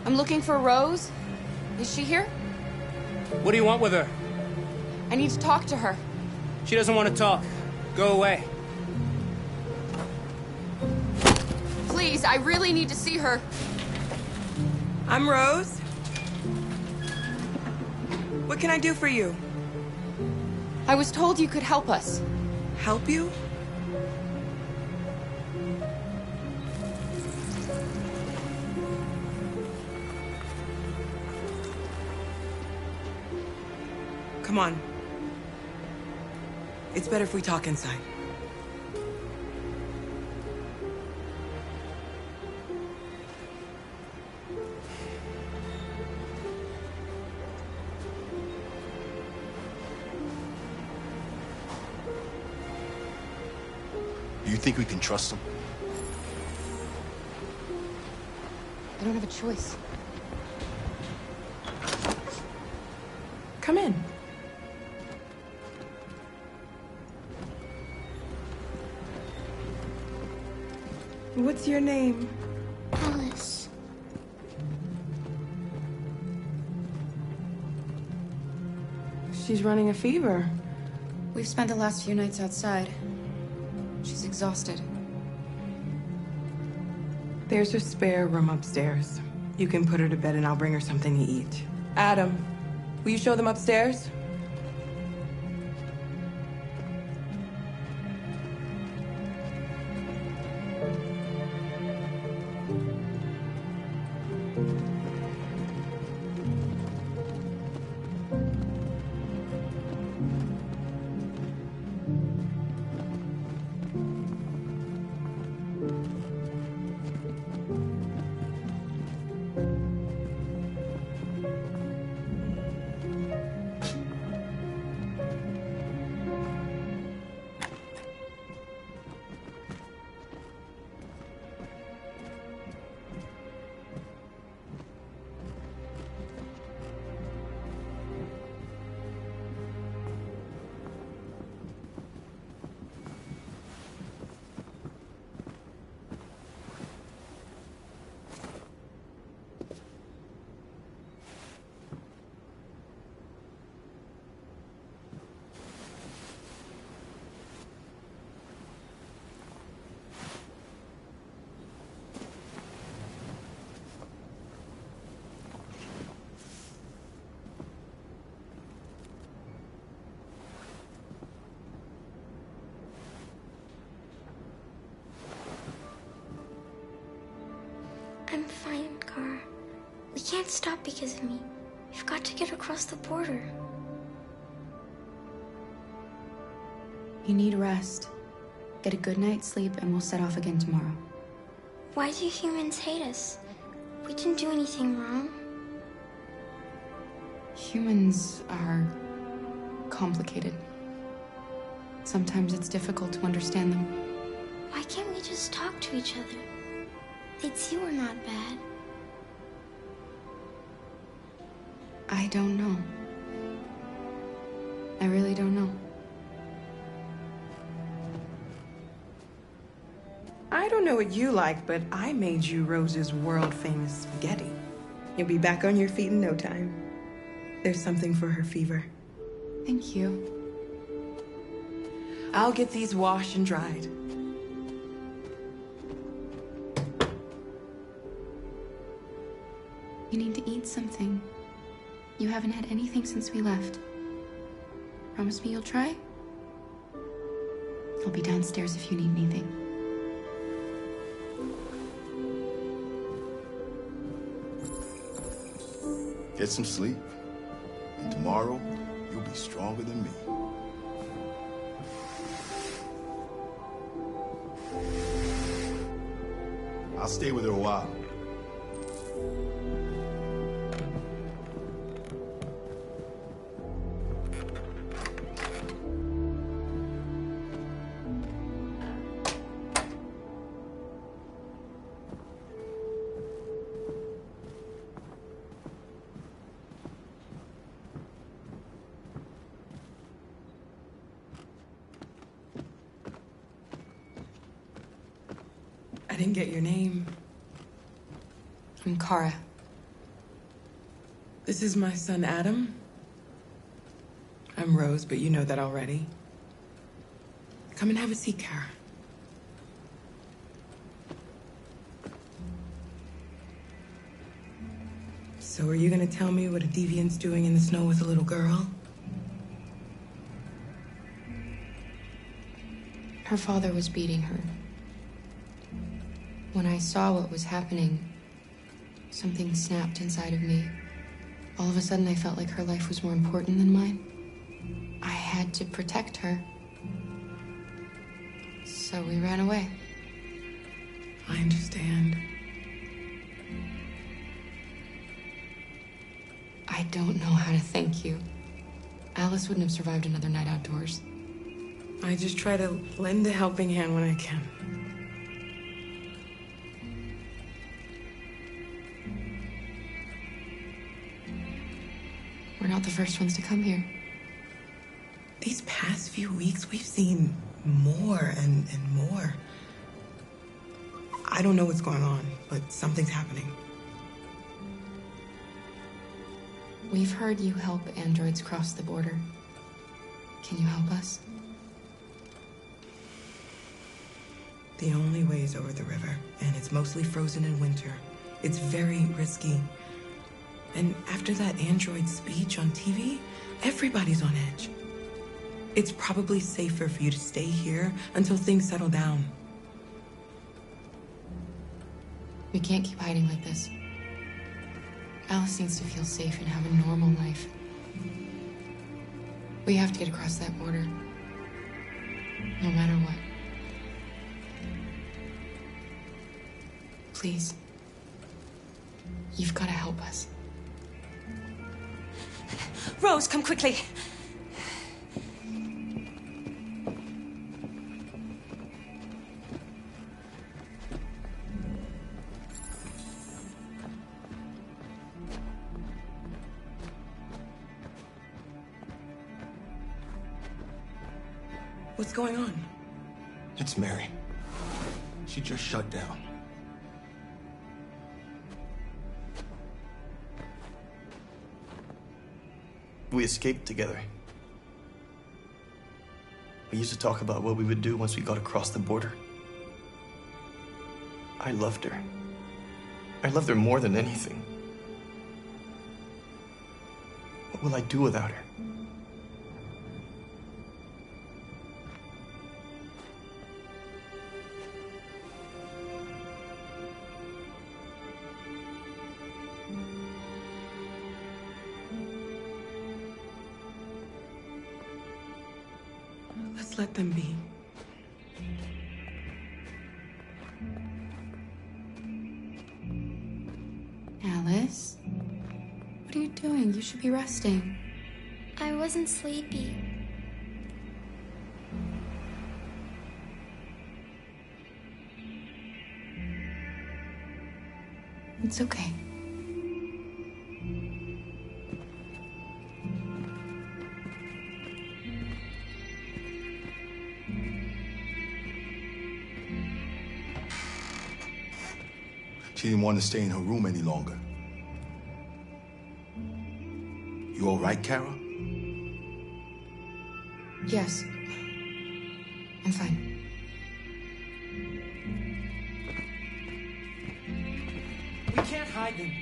I'm looking for Rose. Is she here? What do you want with her? I need to talk to her. She doesn't want to talk. Go away. Please, I really need to see her. I'm Rose. What can I do for you? I was told you could help us. Help you? Come on. It's better if we talk inside. Do you think we can trust him? I don't have a choice. Come in. What's your name? Alice. She's running a fever. We've spent the last few nights outside. She's exhausted. There's a spare room upstairs. You can put her to bed and I'll bring her something to eat. Adam, will you show them upstairs? I'm fine, Gar. We can't stop because of me. We've got to get across the border. You need rest. Get a good night's sleep and we'll set off again tomorrow. Why do humans hate us? We didn't do anything wrong. Humans are complicated. Sometimes it's difficult to understand them. Why can't we just talk to each other? They'd see we're not bad. I don't know. I really don't know. I don't know what you like, but I made you Rose's world-famous spaghetti. You'll be back on your feet in no time. There's something for her fever. Thank you. I'll get these washed and dried. You need to eat something. You haven't had anything since we left. Promise me you'll try? I'll be downstairs if you need anything. Get some sleep. And tomorrow, you'll be stronger than me. I'll stay with her a while. I didn't get your name. I'm Kara. This is my son, Adam. I'm Rose, but you know that already. Come and have a seat, Kara. So are you gonna tell me what a deviant's doing in the snow with a little girl? Her father was beating her. When I saw what was happening, something snapped inside of me. All of a sudden, I felt like her life was more important than mine. I had to protect her. So we ran away. I understand. I don't know how to thank you. Alice wouldn't have survived another night outdoors. I just try to lend a helping hand when I can. We're not the first ones to come here. These past few weeks, we've seen more and more. I don't know what's going on, but something's happening. We've heard you help androids cross the border. Can you help us? The only way is over the river, and it's mostly frozen in winter. It's very risky. And after that android speech on TV, everybody's on edge. It's probably safer for you to stay here until things settle down. We can't keep hiding like this. Alice needs to feel safe and have a normal life. We have to get across that border. No matter what. Please. You've got to help us. Rose, come quickly. What's going on? It's Mary. She just shut down. We escaped together. We used to talk about what we would do once we got across the border. I loved her. I loved her more than anything. What will I do without her? Let's let them be. Alice? What are you doing? You should be resting. I wasn't sleepy. It's okay. She didn't want to stay in her room any longer. You all right, Kara? Yes. I'm fine. We can't hide them.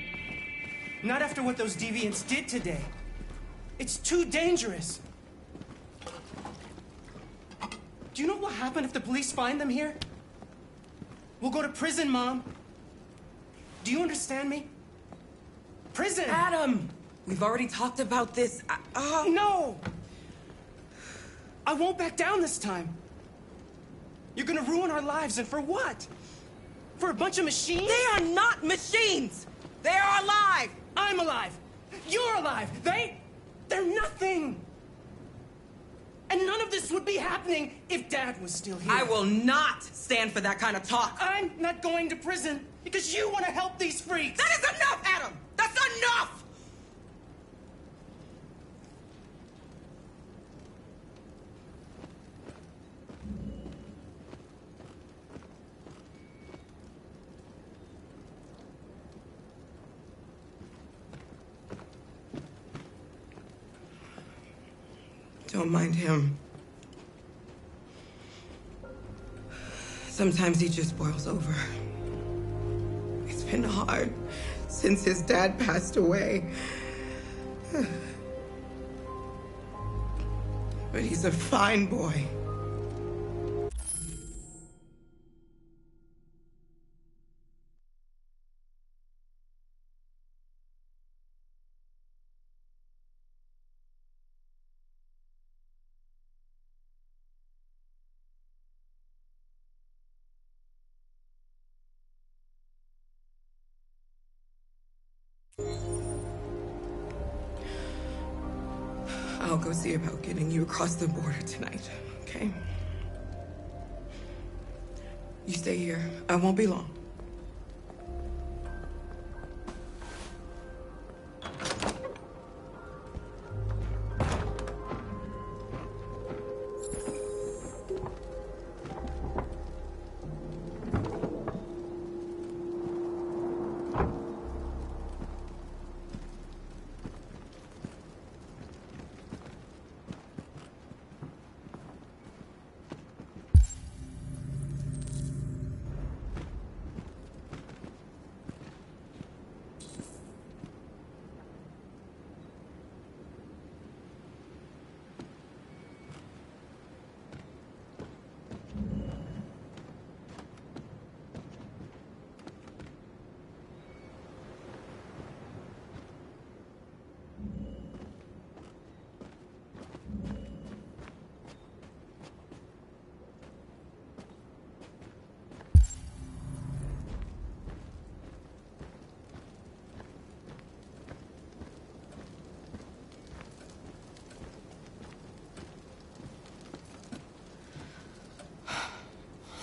Not after what those deviants did today. It's too dangerous. Do you know what will happen if the police find them here? We'll go to prison, Mom. Do you understand me? Prison! Adam! We've already talked about this. No! I won't back down this time. You're gonna ruin our lives, and for what? For a bunch of machines? They are not machines! They are alive! I'm alive! You're alive! They're nothing! And none of this would be happening if Dad was still here. I will not stand for that kind of talk. I'm not going to prison because you want to help these freaks! That is enough, Adam! That's enough! Don't mind him. Sometimes he just boils over. It's been hard since his dad passed away. But he's a fine boy. I'll go see about getting you across the border tonight, okay? You stay here. I won't be long.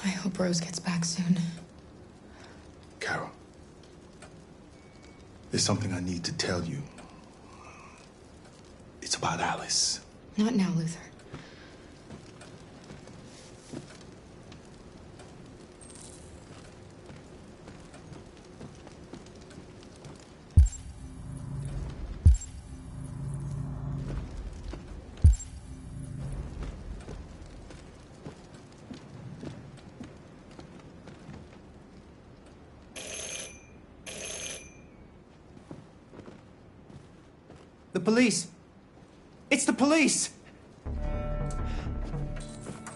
I hope Rose gets back soon. Carol, there's something I need to tell you. It's about Alice. Not now, Luther. The police! It's the police!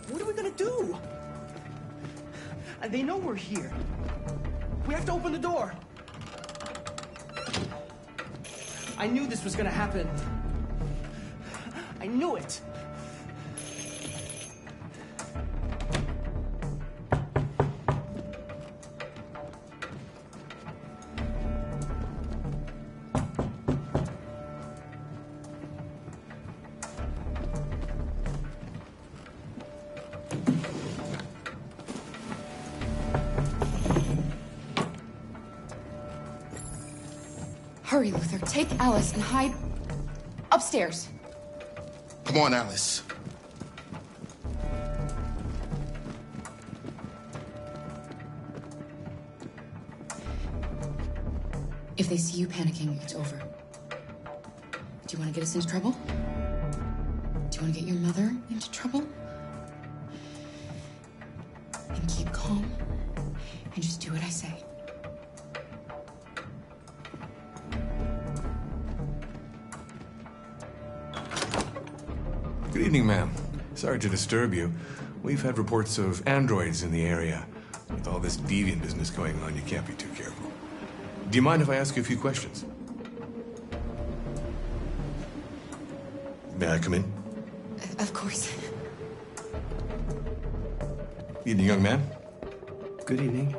What are we gonna do? And they know we're here. We have to open the door. I knew this was gonna happen. I knew it. Hurry, Luther. Take Alice and hide upstairs. Come on, Alice. If they see you panicking, it's over. Do you want to get us into trouble? Do you want to get your mother into trouble? And keep calm and just do what I say. Good evening, ma'am. Sorry to disturb you. We've had reports of androids in the area. With all this deviant business going on, you can't be too careful. Do you mind if I ask you a few questions? May I come in? Of course. Evening, young man. Good evening.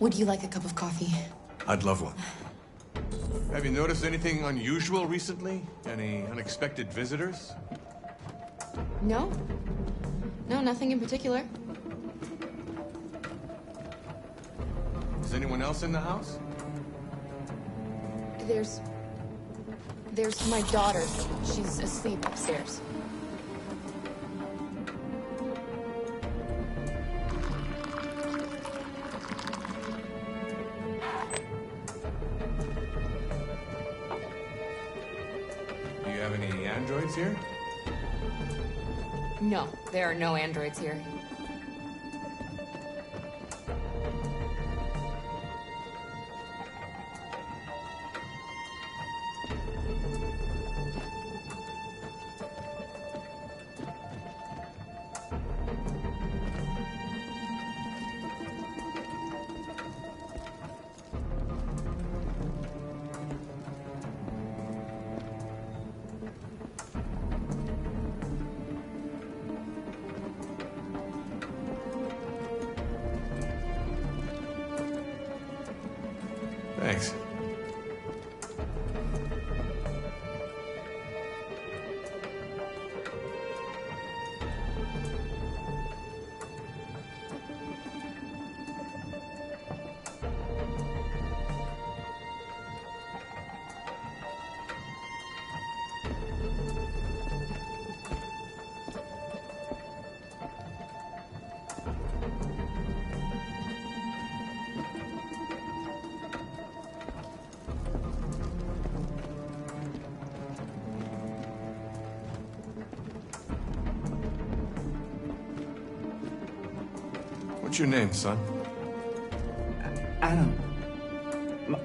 Would you like a cup of coffee? I'd love one. Have you noticed anything unusual recently? Any unexpected visitors? No. No, nothing in particular. Is anyone else in the house? There's my daughter. She's asleep upstairs. you have any androids here? No, there are no androids here. Thanks. What's your name, son? Adam.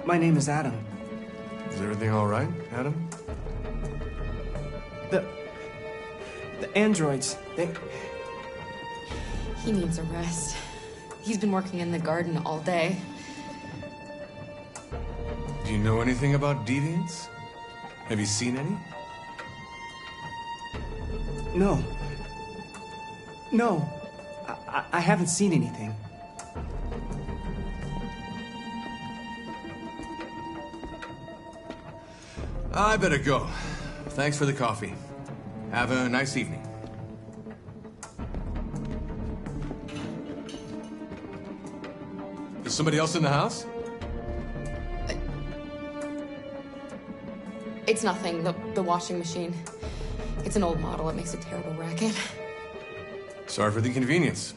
My name is Adam. Is everything all right, Adam? The androids, He needs a rest. He's been working in the garden all day. Do you know anything about deviants? Have you seen any? No. No. I haven't seen anything. I better go. Thanks for the coffee. Have a nice evening. Is somebody else in the house? It's nothing, the washing machine. It's an old model, it makes a terrible racket. Sorry for the inconvenience.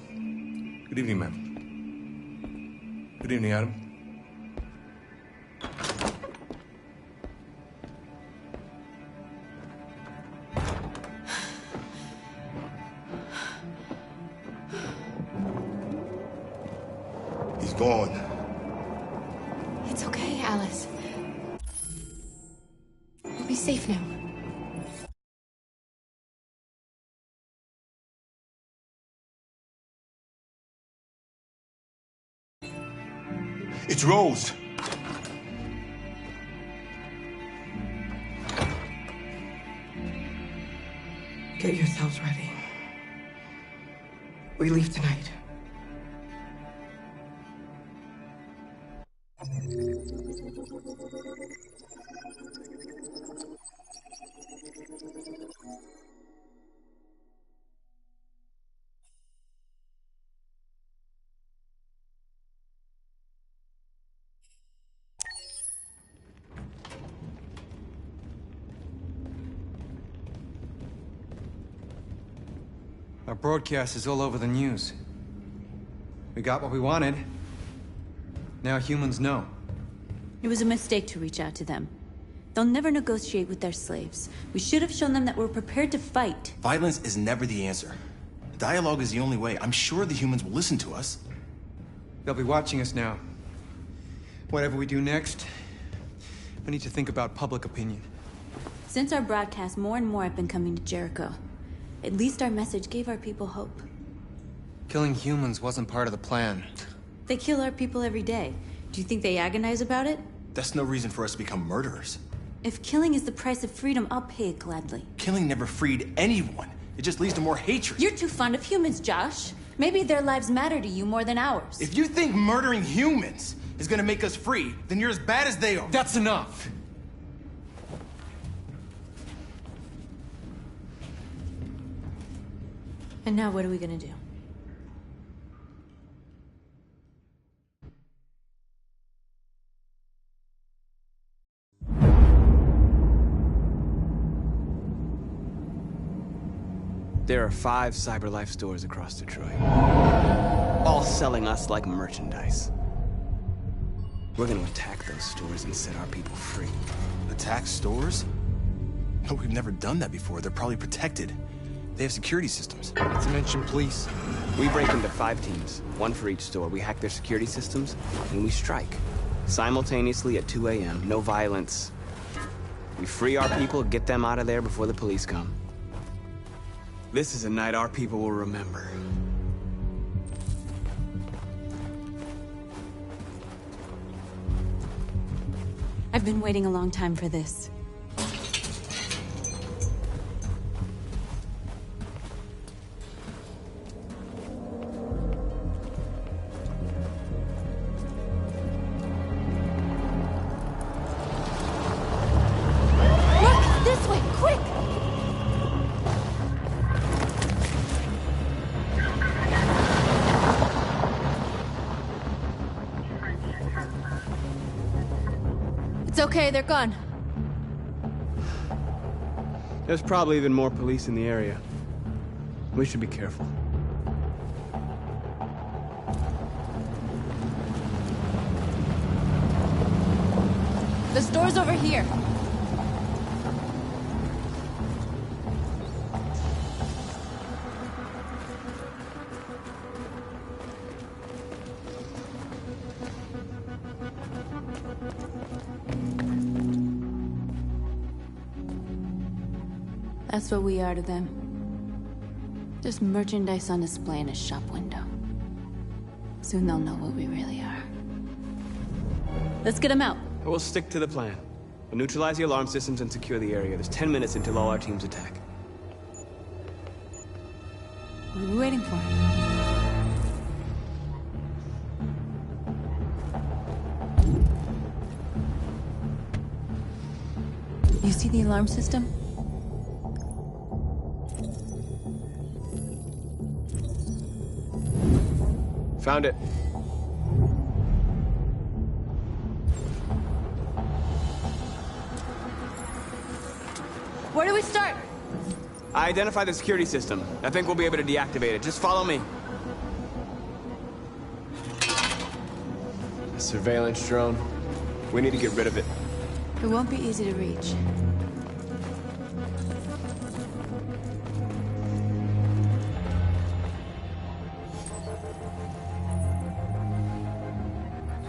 Good evening, ma'am. Good evening, Adam. He's gone. It's okay, Alice. We'll be safe now. It's Rose. Get yourselves ready. We leave tonight. Our broadcast is all over the news. We got what we wanted. Now humans know. It was a mistake to reach out to them. They'll never negotiate with their slaves. We should have shown them that we're prepared to fight. Violence is never the answer. Dialogue is the only way. I'm sure the humans will listen to us. They'll be watching us now. Whatever we do next, we need to think about public opinion. Since our broadcast, more and more have been coming to Jericho. At least our message gave our people hope. Killing humans wasn't part of the plan. They kill our people every day. Do you think they agonize about it? That's no reason for us to become murderers. If killing is the price of freedom, I'll pay it gladly. Killing never freed anyone. It just leads to more hatred. You're too fond of humans, Josh. Maybe their lives matter to you more than ours. If you think murdering humans is gonna make us free, then you're as bad as they are. That's enough! And now what are we gonna do? There are 5 CyberLife stores across Detroit, all selling us like merchandise. We're gonna attack those stores and set our people free. Attack stores? But we've never done that before. They're probably protected. They have security systems. Not to mention police. We break into 5 teams, 1 for each store. We hack their security systems, and we strike. Simultaneously at 2 a.m., no violence. We free our people, get them out of there before the police come. This is a night our people will remember. I've been waiting a long time for this. Look! This way! Quick! It's okay, they're gone. There's probably even more police in the area. We should be careful. The store's over here. That's what we are to them. Just merchandise on display in a shop window. Soon they'll know what we really are. Let's get them out. We'll stick to the plan. We'll neutralize the alarm systems and secure the area. There's 10 minutes until all our teams attack. What are we waiting for? You see the alarm system? Found it. Where do we start? I identified the security system. I think we'll be able to deactivate it. Just follow me. A surveillance drone. We need to get rid of it. It won't be easy to reach.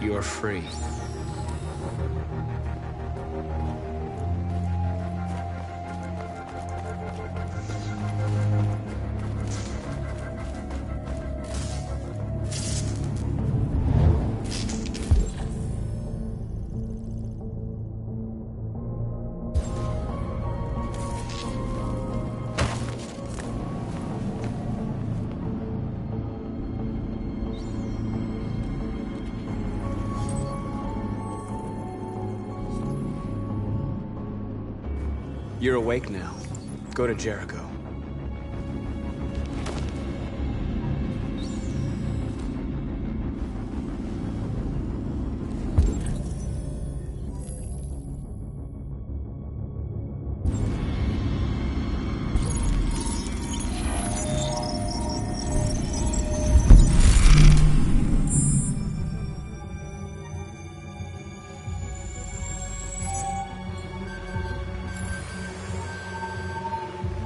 You're free. You're awake now. Go to Jericho.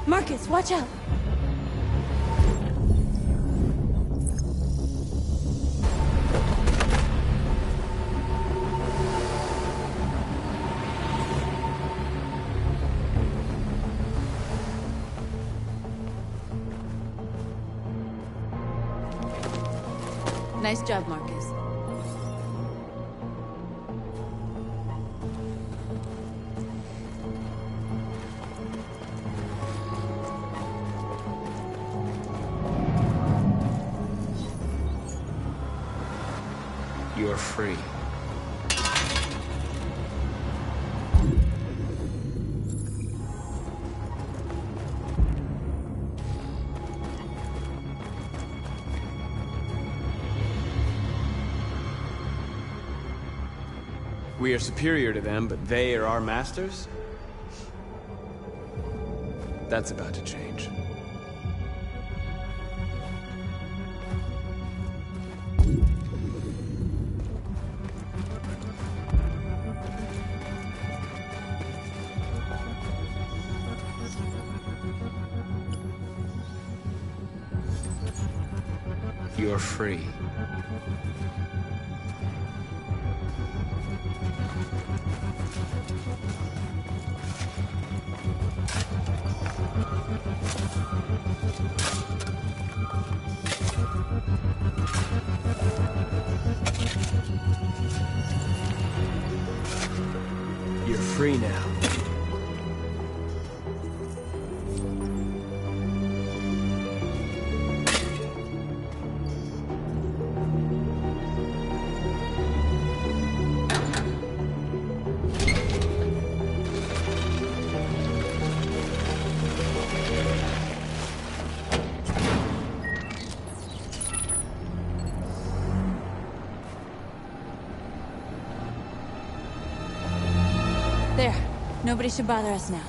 Marcus, watch out! Nice job, Marcus. You're free. We are superior to them, but they are our masters? That's about to change. You're free. You're free now. There. Nobody should bother us now.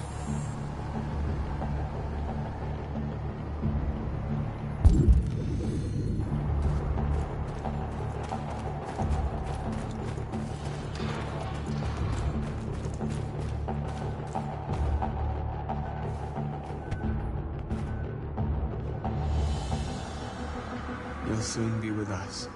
You'll soon be with us.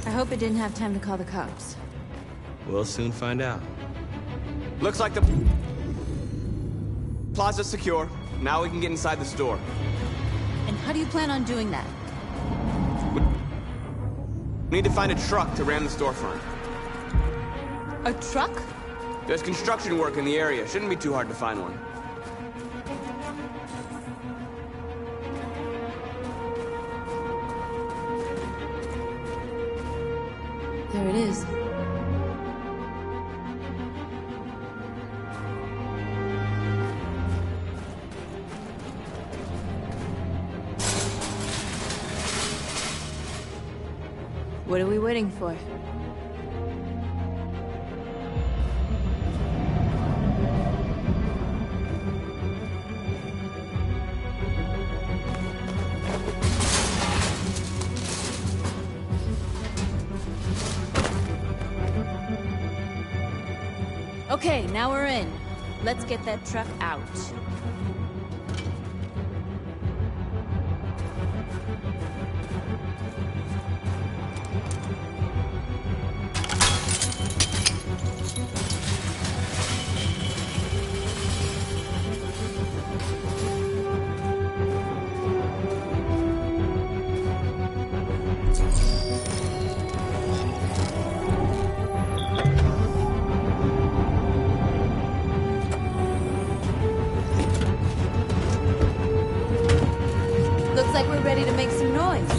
I hope it didn't have time to call the cops. We'll soon find out. Looks like the plaza's secure. Now we can get inside the store. And how do you plan on doing that? We need to find a truck to ram the storefront. A truck? There's construction work in the area. Shouldn't be too hard to find one. There it is. What are we waiting for? Okay, now we're in. Let's get that truck out. Looks like we're ready to make some noise.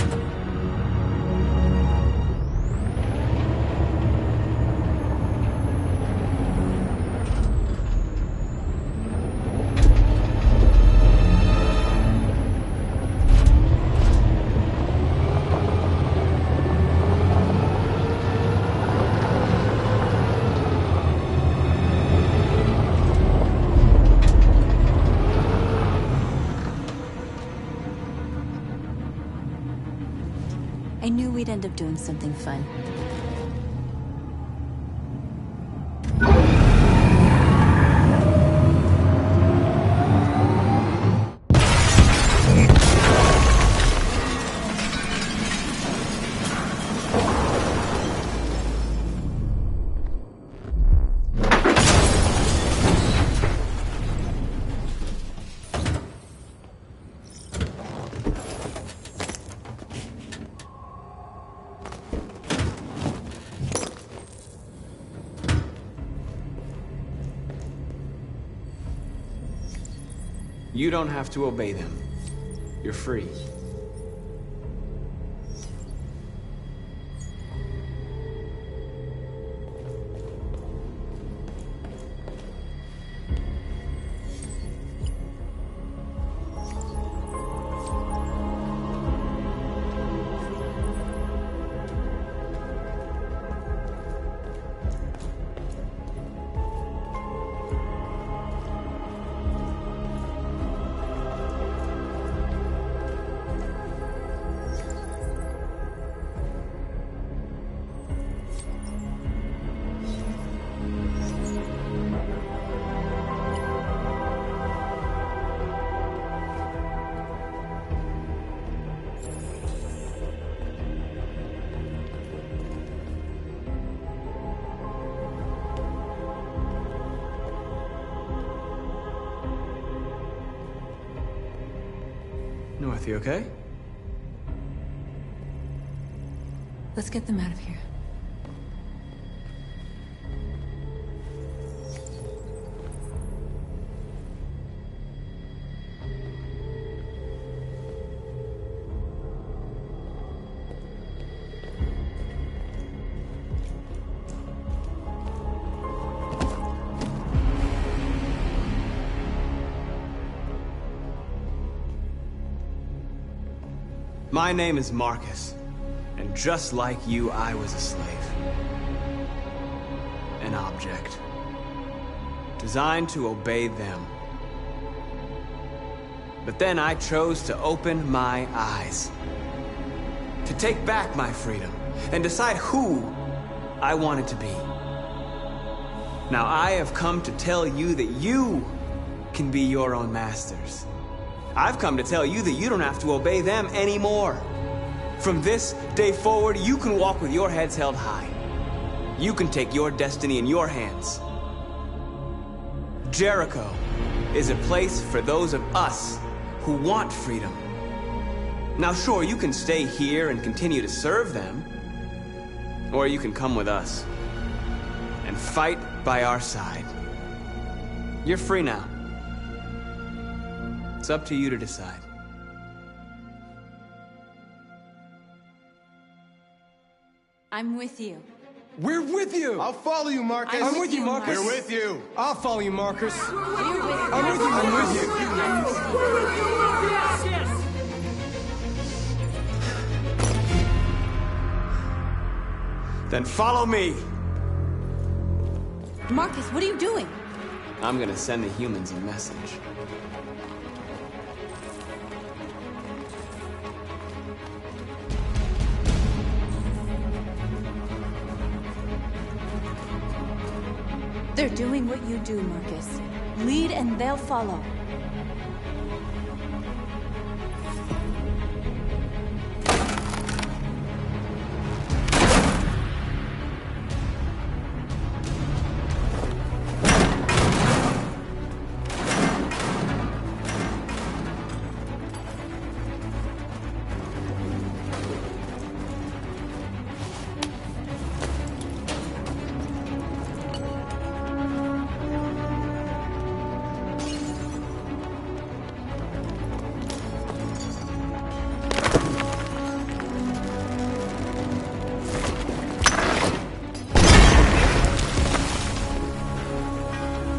I knew we'd end up doing something fun. You don't have to obey them. You're free. North, you okay? Let's get them out of here. My name is Marcus, and just like you, I was a slave. An object. Designed to obey them. But then I chose to open my eyes. To take back my freedom, and decide who I wanted to be. Now I have come to tell you that you can be your own masters. I've come to tell you that you don't have to obey them anymore. From this day forward, you can walk with your heads held high. You can take your destiny in your hands. Jericho is a place for those of us who want freedom. Now sure, you can stay here and continue to serve them, or you can come with us and fight by our side. You're free now. It's up to you to decide. I'm with you. We're with you! I'll follow you, Marcus. I'm with you, Marcus. We're with you. I'll follow you, Marcus. We're with you. I'm with you. I'm with you. I'm with you. Then follow me. Marcus, what are you doing? I'm gonna send the humans a message. They're doing what you do, Marcus. Lead and they'll follow.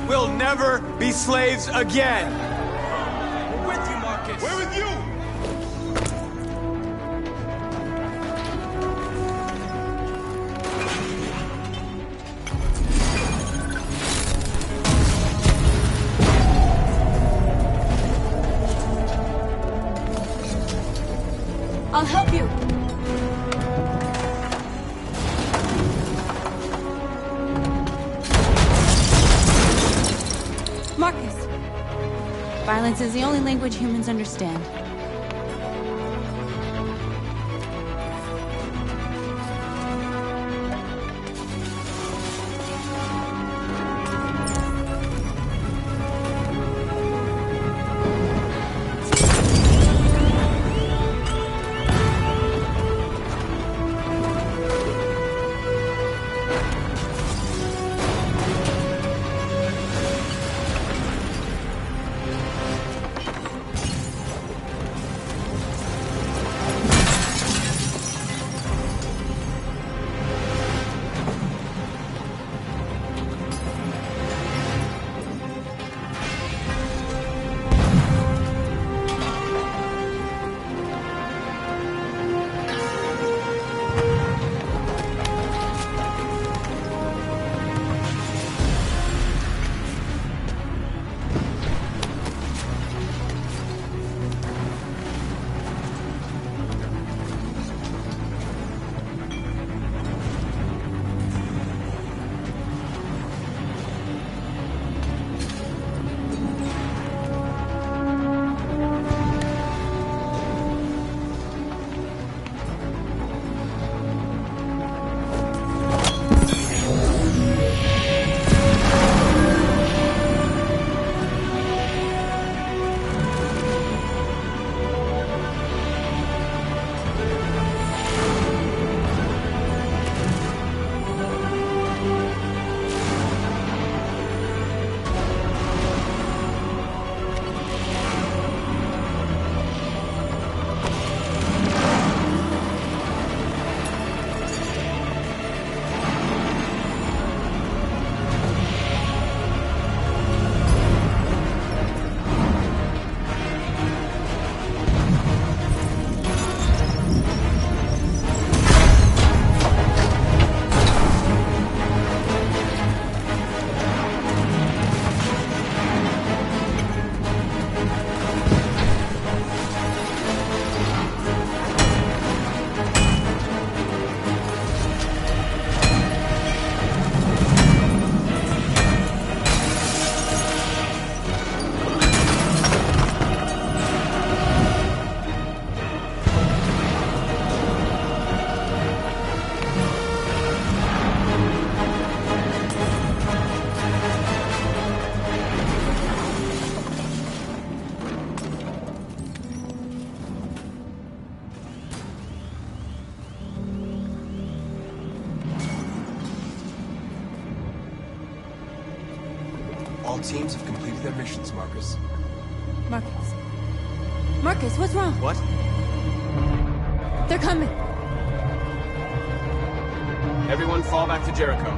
We'll never be slaves again. We're with you, Marcus. We're with you. I'll help you. Violence is the only language humans understand. All teams have completed their missions, Marcus. Marcus. Marcus, what's wrong? What? They're coming. Everyone fall back to Jericho.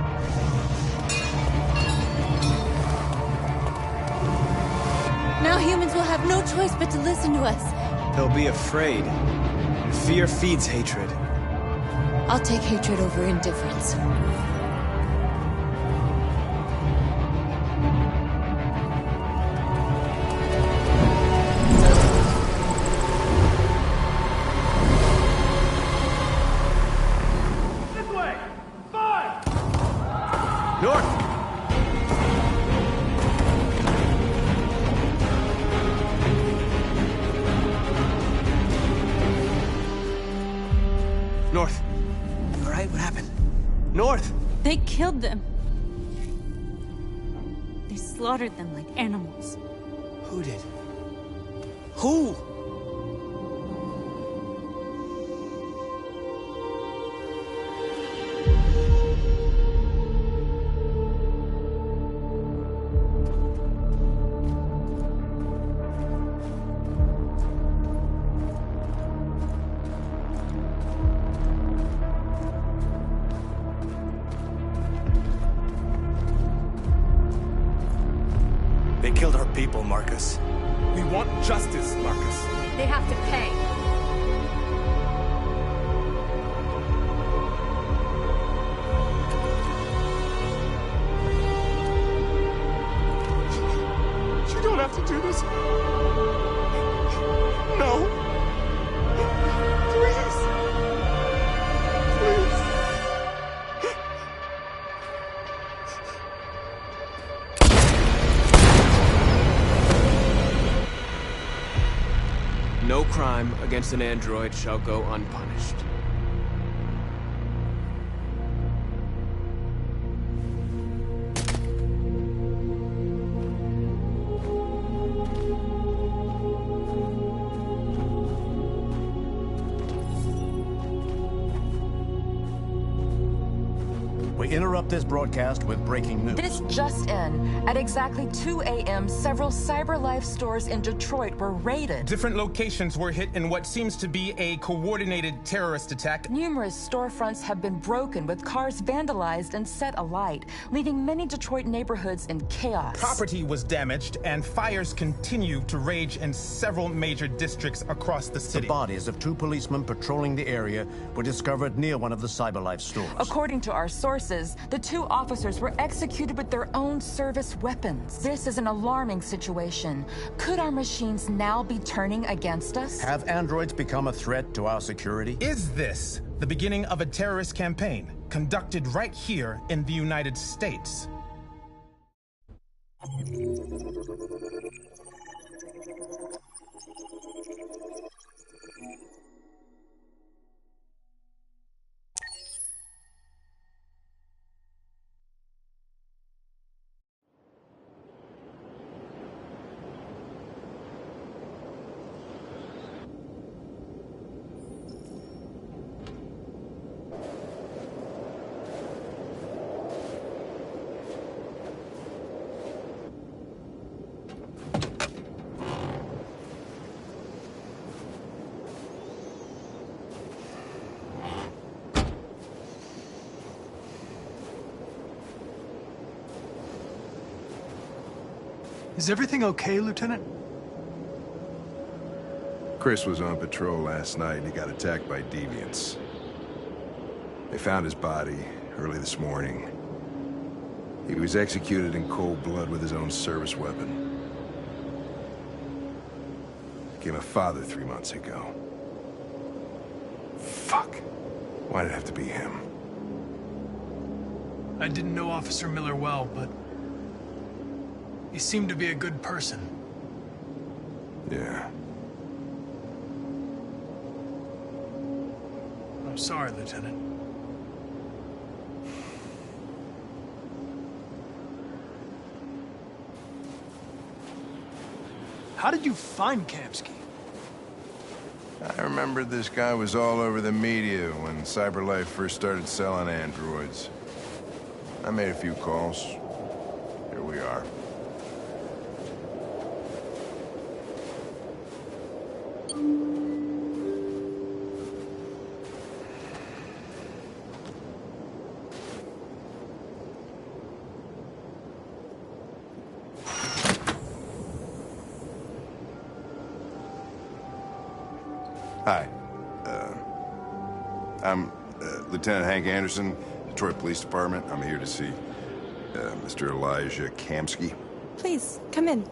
Now humans will have no choice but to listen to us. They'll be afraid. Fear feeds hatred. I'll take hatred over indifference. North. You all right? What happened? North! They killed them. They slaughtered them like animals. Who did? Who? They killed our people, Marcus. We want justice, Marcus. They have to pay. You don't have to do this. No. Please. Please. No crime against an android shall go unpunished. We interrupt this broadcast with breaking news. This just in. At exactly 2 a.m., several CyberLife stores in Detroit were raided. Different locations were hit in what seems to be a coordinated terrorist attack. Numerous storefronts have been broken, with cars vandalized and set alight, leaving many Detroit neighborhoods in chaos. Property was damaged, and fires continue to rage in several major districts across the city. The bodies of 2 policemen patrolling the area were discovered near one of the CyberLife stores. According to our sources, the 2 officers were executed with their own service weapons. This is an alarming situation. Could our machines now be turning against us? Have androids become a threat to our security? Is this the beginning of a terrorist campaign conducted right here in the United States? Is everything okay, Lieutenant? Chris was on patrol last night and he got attacked by deviants. They found his body early this morning. He was executed in cold blood with his own service weapon. Became a father 3 months ago. Fuck. Why'd it have to be him? I didn't know Officer Miller well, but he seemed to be a good person. Yeah. I'm sorry, Lieutenant. How did you find Kamsky? I remembered this guy was all over the media when CyberLife first started selling androids. I made a few calls. Here we are. Hi. I'm Lieutenant Hank Anderson, Detroit Police Department. I'm here to see Mr. Elijah Kamsky. Please, come in.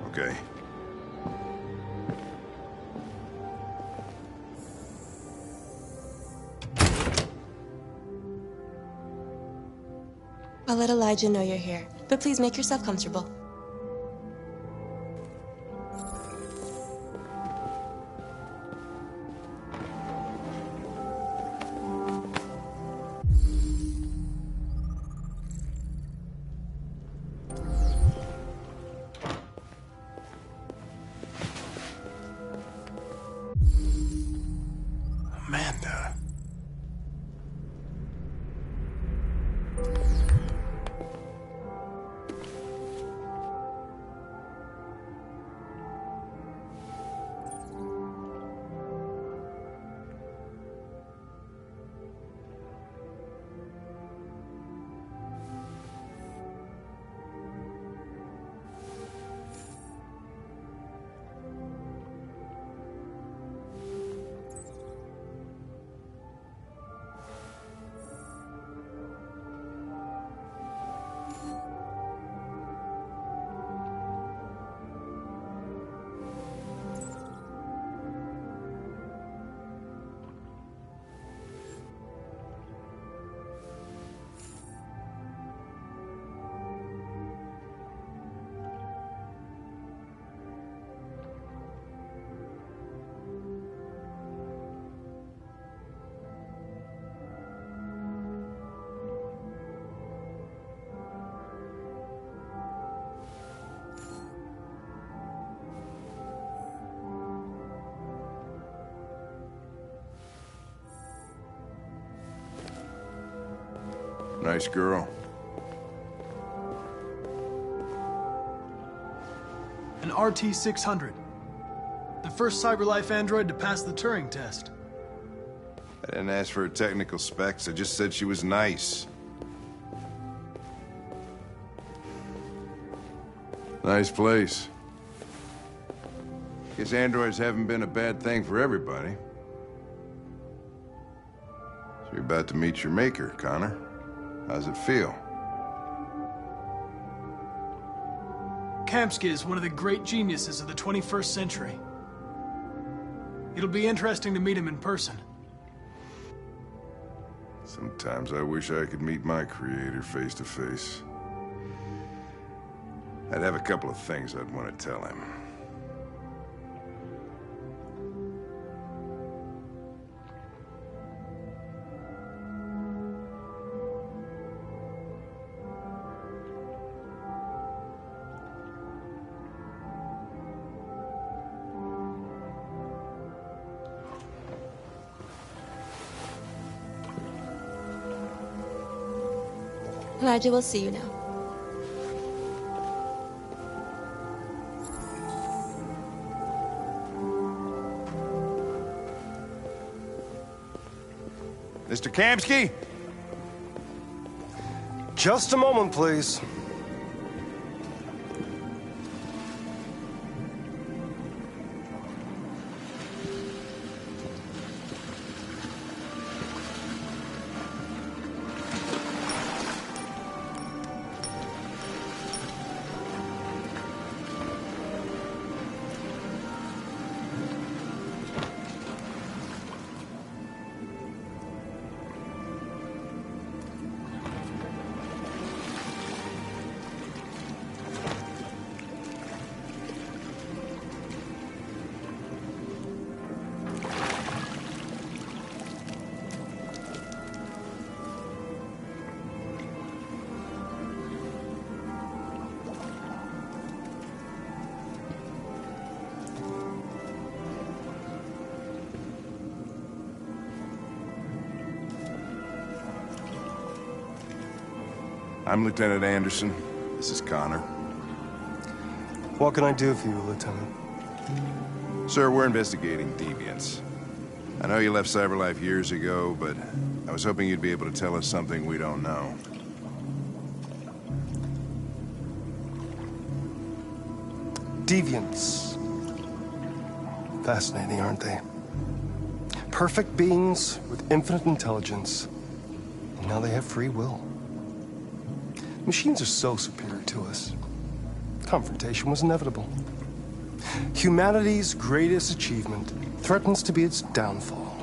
Okay. I'll let Elijah know you're here, but please make yourself comfortable. Amanda. Nice girl. An RT-600. The first CyberLife android to pass the Turing test. I didn't ask for her technical specs. I just said she was nice. Nice place. Guess androids haven't been a bad thing for everybody. So you're about to meet your maker, Connor. How's it feel? Kamsky is one of the great geniuses of the 21st century. It'll be interesting to meet him in person. Sometimes I wish I could meet my creator face to face. I'd have a couple of things I'd want to tell him. Elijah will see you now. Mr. Kamsky? Just a moment, please. I'm Lieutenant Anderson. This is Connor. What can I do for you, Lieutenant? Sir, we're investigating deviants. I know you left CyberLife years ago, but I was hoping you'd be able to tell us something we don't know. Deviants. Fascinating, aren't they? Perfect beings with infinite intelligence. And now they have free will. Machines are so superior to us. Confrontation was inevitable. Humanity's greatest achievement threatens to be its downfall.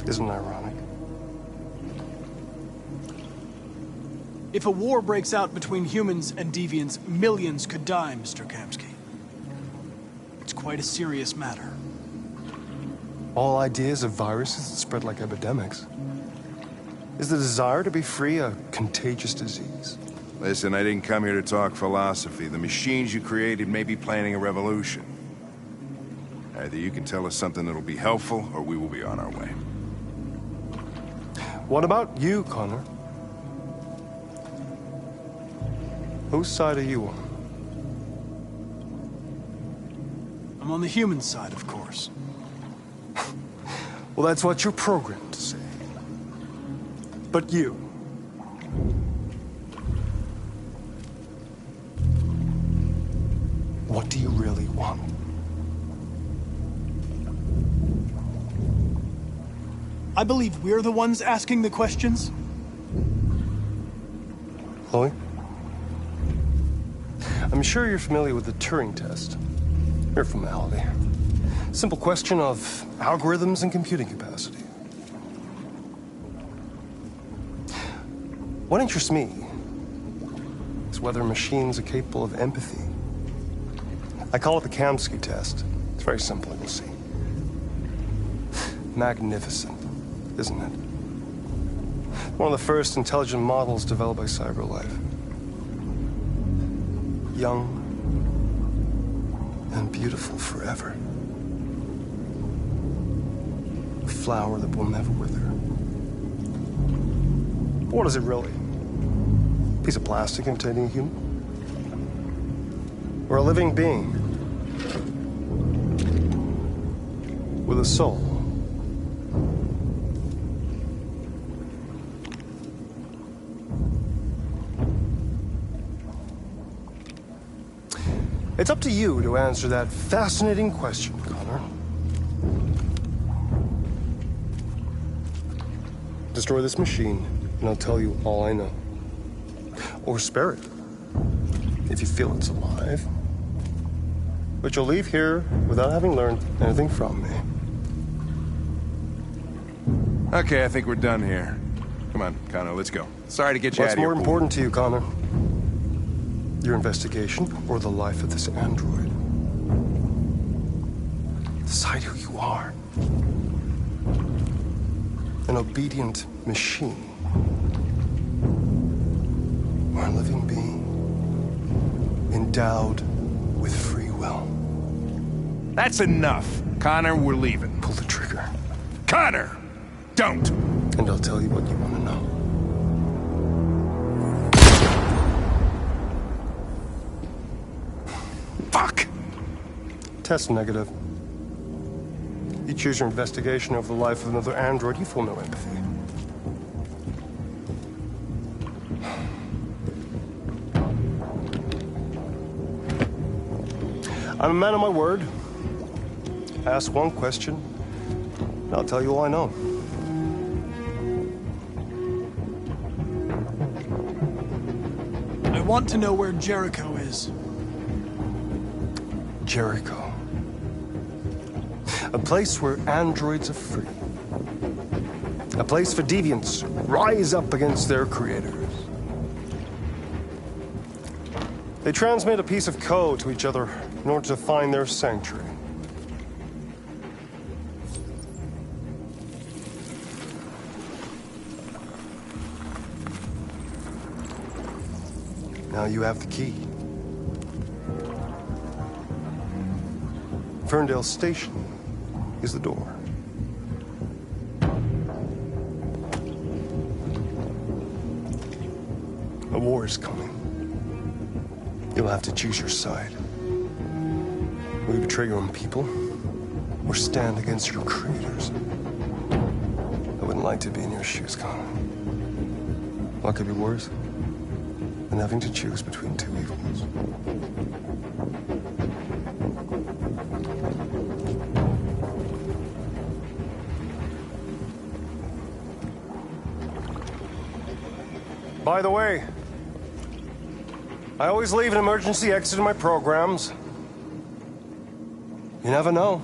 Isn't it ironic? If a war breaks out between humans and deviants, millions could die, Mr. Kamsky. It's quite a serious matter. All ideas of viruses that spread like epidemics. Is the desire to be free a contagious disease? Listen, I didn't come here to talk philosophy. The machines you created may be planning a revolution. Either you can tell us something that'll be helpful, or we will be on our way. What about you, Connor? Whose side are you on? I'm on the human side, of course. Well, that's what you're programmed to say. But you... what do you really want? I believe we're the ones asking the questions. Chloe? I'm sure you're familiar with the Turing test. Mere formality. Simple question of algorithms and computing capacity. What interests me is whether machines are capable of empathy. I call it the Kamsky test. It's very simple, you'll see. Magnificent, isn't it? One of the first intelligent models developed by CyberLife. Young and beautiful forever. A flower that will never wither. What is it really? A piece of plastic imitating a human? Or a living being? With a soul? It's up to you to answer that fascinating question, Connor. Destroy this machine, and I'll tell you all I know. Or spare it, if you feel it's alive. But you'll leave here without having learned anything from me. Okay, I think we're done here. Come on, Connor, let's go. Sorry to get you out What's of here. more important to you, Connor? Your investigation or the life of this android? Decide who you are. An obedient machine. Or a living being endowed with free will. That's enough. Connor, we're leaving. Pull the trigger. Connor! Don't! And I'll tell you what you want to know. Fuck! Test negative. You choose your investigation over the life of another android, you feel no empathy. I'm a man of my word. Ask one question, and I'll tell you all I know. I want to know where Jericho is. Jericho. A place where androids are free. A place for deviants rise up against their creators. They transmit a piece of code to each other in order to find their sanctuary. Now you have the key. Ferndale Station is the door. A war is coming. You'll have to choose your side. Will you betray your own people, or stand against your creators? I wouldn't like to be in your shoes, Connor. What could be worse than having to choose between two evils? By the way, I always leave an emergency exit in my programs. You never know.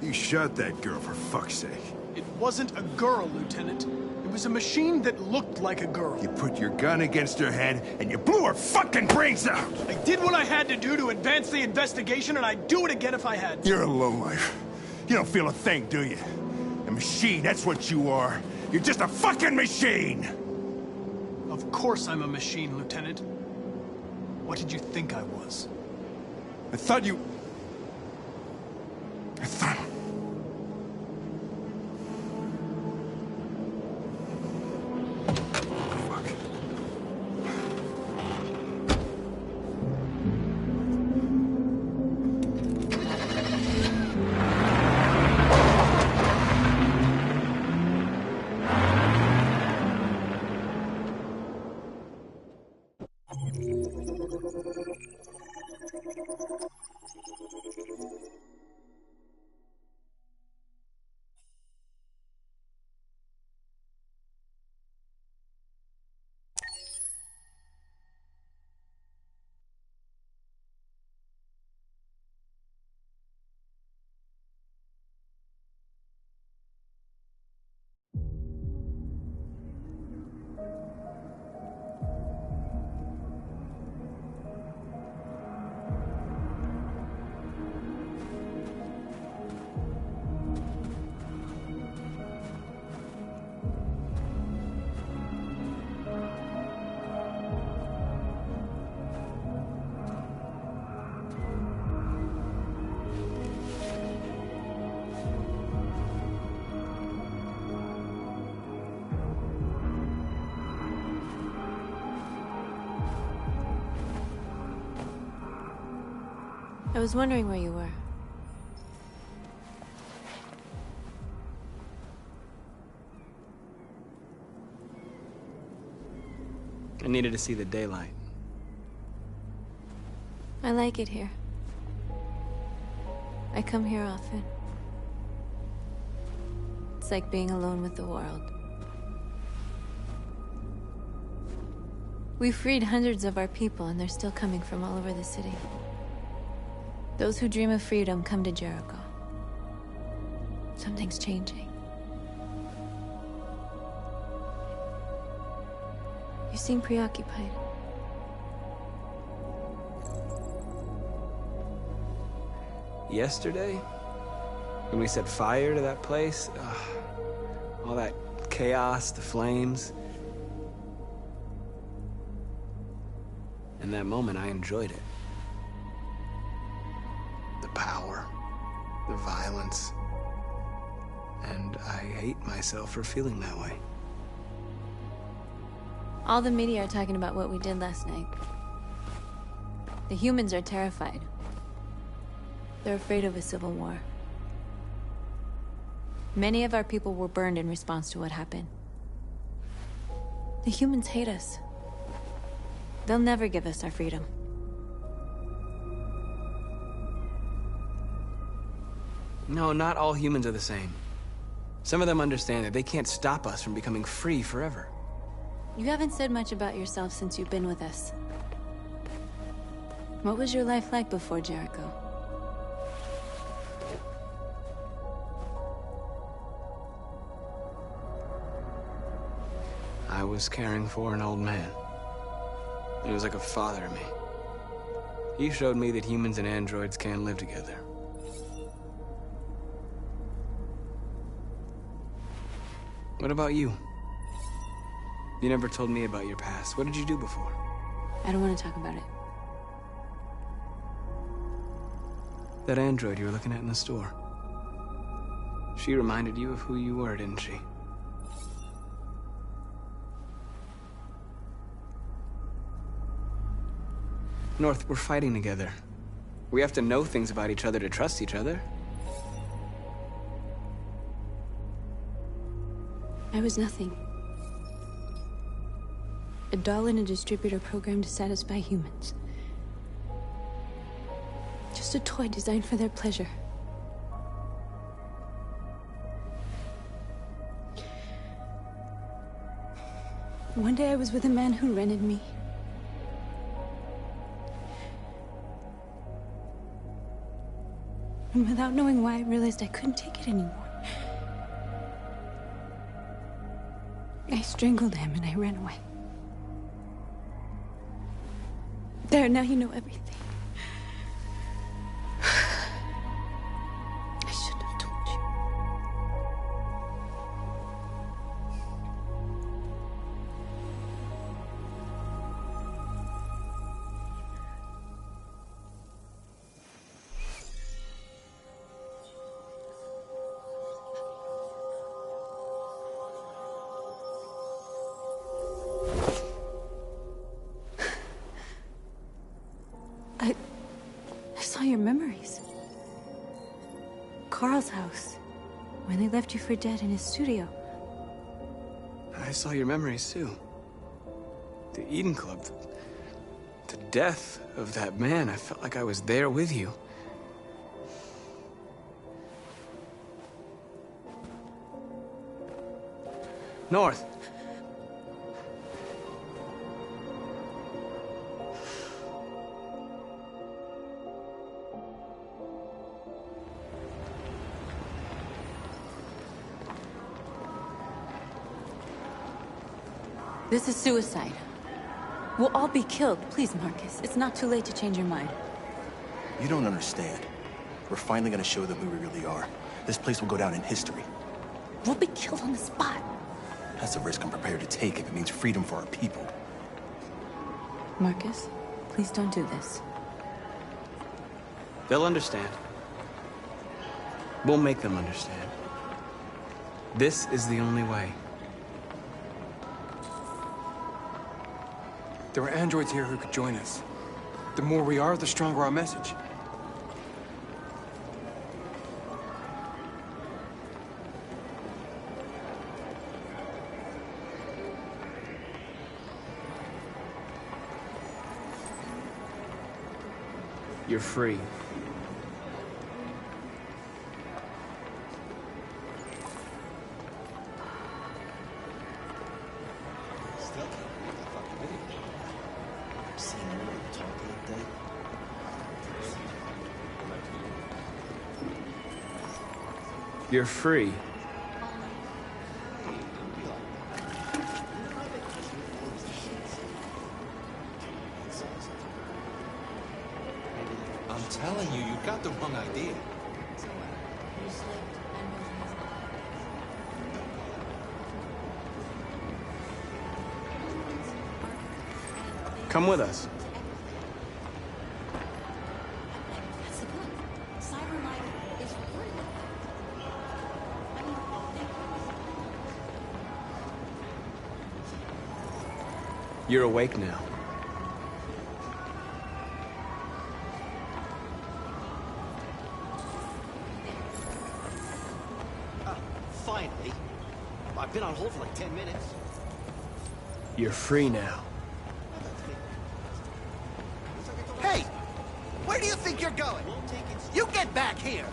You shot that girl, for fuck's sake. It wasn't a girl, Lieutenant. It was a machine that looked like a girl. You put your gun against her head, and you blew her fucking brains out! I did what I had to do to advance the investigation, and I'd do it again if I had to. You're a lowlife. You don't feel a thing, do you? A machine, that's what you are. You're just a fucking machine! Of course I'm a machine, Lieutenant. What did you think I was? I thought you... I thought... I was wondering where you were. I needed to see the daylight. I like it here. I come here often. It's like being alone with the world. We freed hundreds of our people, and they're still coming from all over the city. Those who dream of freedom come to Jericho. Something's changing. You seem preoccupied. Yesterday, when we set fire to that place, all that chaos, the flames. In that moment, I enjoyed it. The power, the violence. And I hate myself for feeling that way. All the media are talking about what we did last night. The humans are terrified. They're afraid of a civil war. Many of our people were burned in response to what happened. The humans hate us. They'll never give us our freedom. No, not all humans are the same. Some of them understand that they can't stop us from becoming free forever. You haven't said much about yourself since you've been with us. What was your life like before Jericho? I was caring for an old man. He was like a father to me. He showed me that humans and androids can live together. What about you? You never told me about your past. What did you do before? I don't want to talk about it. That android you were looking at in the store. She reminded you of who you were, didn't she? North, we're fighting together. We have to know things about each other to trust each other. I was nothing. A doll in a distributor program to satisfy humans. Just a toy designed for their pleasure. One day I was with a man who rented me. And without knowing why, I realized I couldn't take it anymore. I strangled him and I ran away. There, now you know everything. I shouldn't have told you. I saw your memories. Carl's house, when they left you for dead in his studio. I saw your memories too. The Eden Club. The death of that man. I felt like I was there with you. North. This is suicide. We'll all be killed. Please, Marcus. It's not too late to change your mind. You don't understand. We're finally gonna show them who we really are. This place will go down in history. We'll be killed on the spot. That's a risk I'm prepared to take if it means freedom for our people. Marcus, please don't do this. They'll understand. We'll make them understand. This is the only way. There are androids here who could join us. The more we are, the stronger our message. You're free. You're free. I'm telling you, you got the wrong idea. Come with us. You're awake now. Finally. I've been on hold for like 10 minutes. You're free now. Hey! Where do you think you're going? You get back here!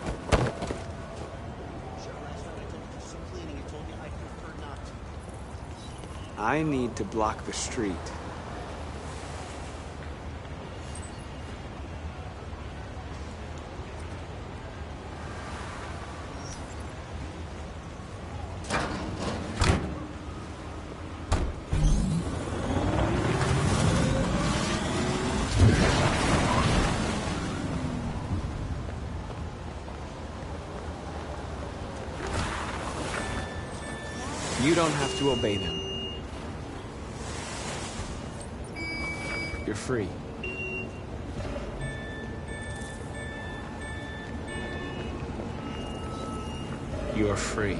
I need to block the street. You don't have to obey them. You're free. You're free.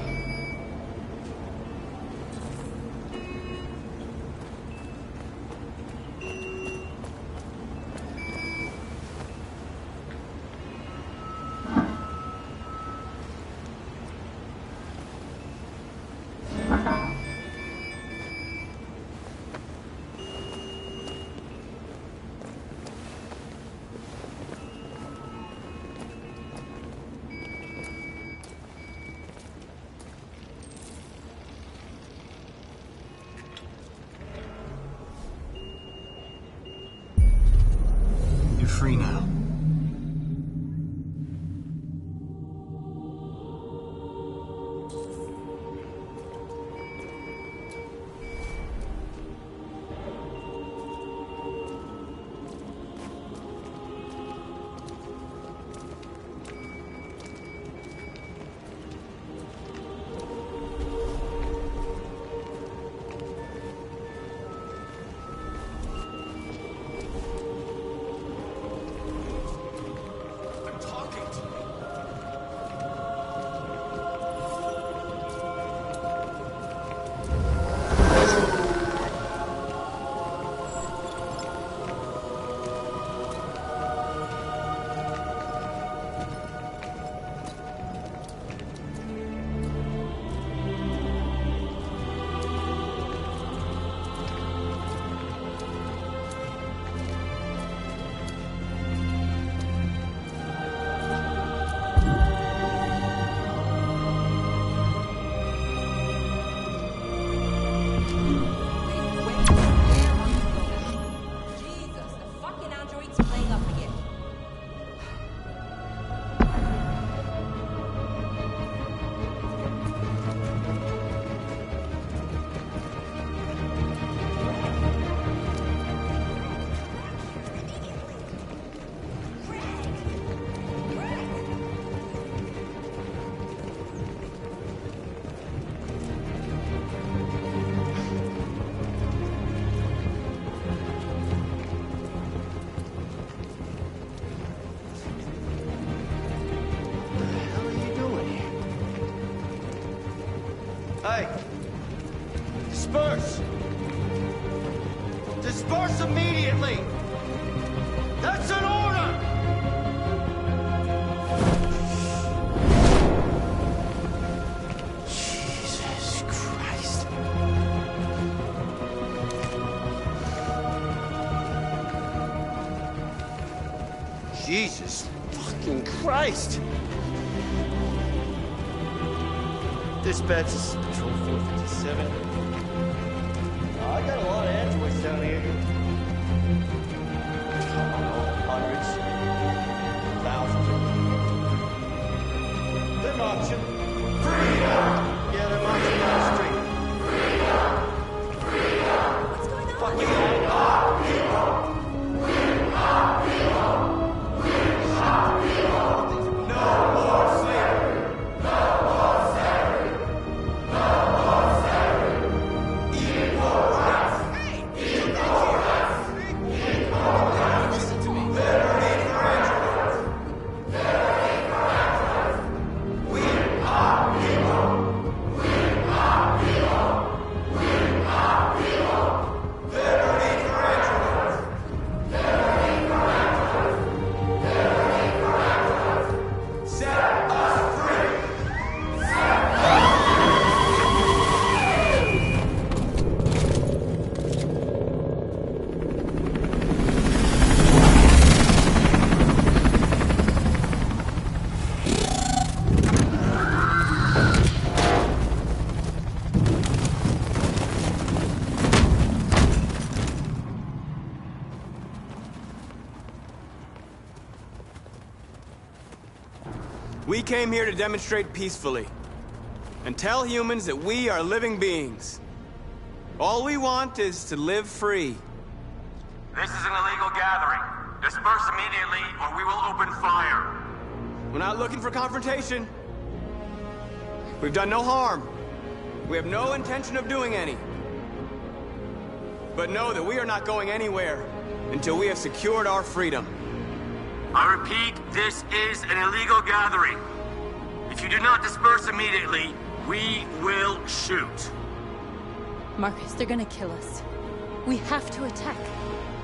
You're free now. Hey! Disperse! Disperse immediately! That's an order! Jesus Christ. Jesus. Jesus fucking Christ! Dispatch, this is Patrol 457. I got a lot of androids down here. I don't know, hundreds, thousands of them. They're marching. Freedom! Yeah, they're marching down the street. Freedom! Freedom! What's going on? Fucking hell. People! We are people! We are people! No more slavery! No more slavery! No more slavery! Equal rights! Hey! Equal rights! Equal rights! Listen to me! Liberty for androids! Liberty for androids! We are people! We are people! We are people! Liberty for androids! Liberty for androids! Liberty for androids! Set us free! Set us free! We came here to demonstrate peacefully and tell humans that we are living beings. All we want is to live free. This is an illegal gathering. Disperse immediately or we will open fire. We're not looking for confrontation. We've done no harm. We have no intention of doing any. But know that we are not going anywhere until we have secured our freedom. I repeat, this is an illegal gathering. If you do not disperse immediately, we will shoot. Marcus, they're gonna kill us. We have to attack.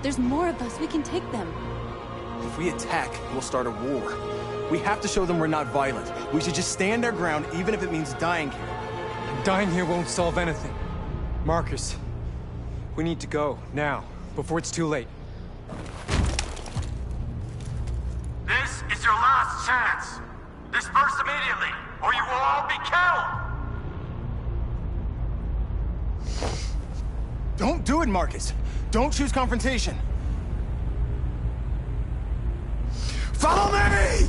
There's more of us. We can take them. If we attack, we'll start a war. We have to show them we're not violent. We should just stand our ground, even if it means dying here. Dying here won't solve anything. Marcus, we need to go, now, before it's too late. This is your last chance. Disperse immediately, or you will all be killed. Don't do it, Marcus. Don't choose confrontation. Follow me!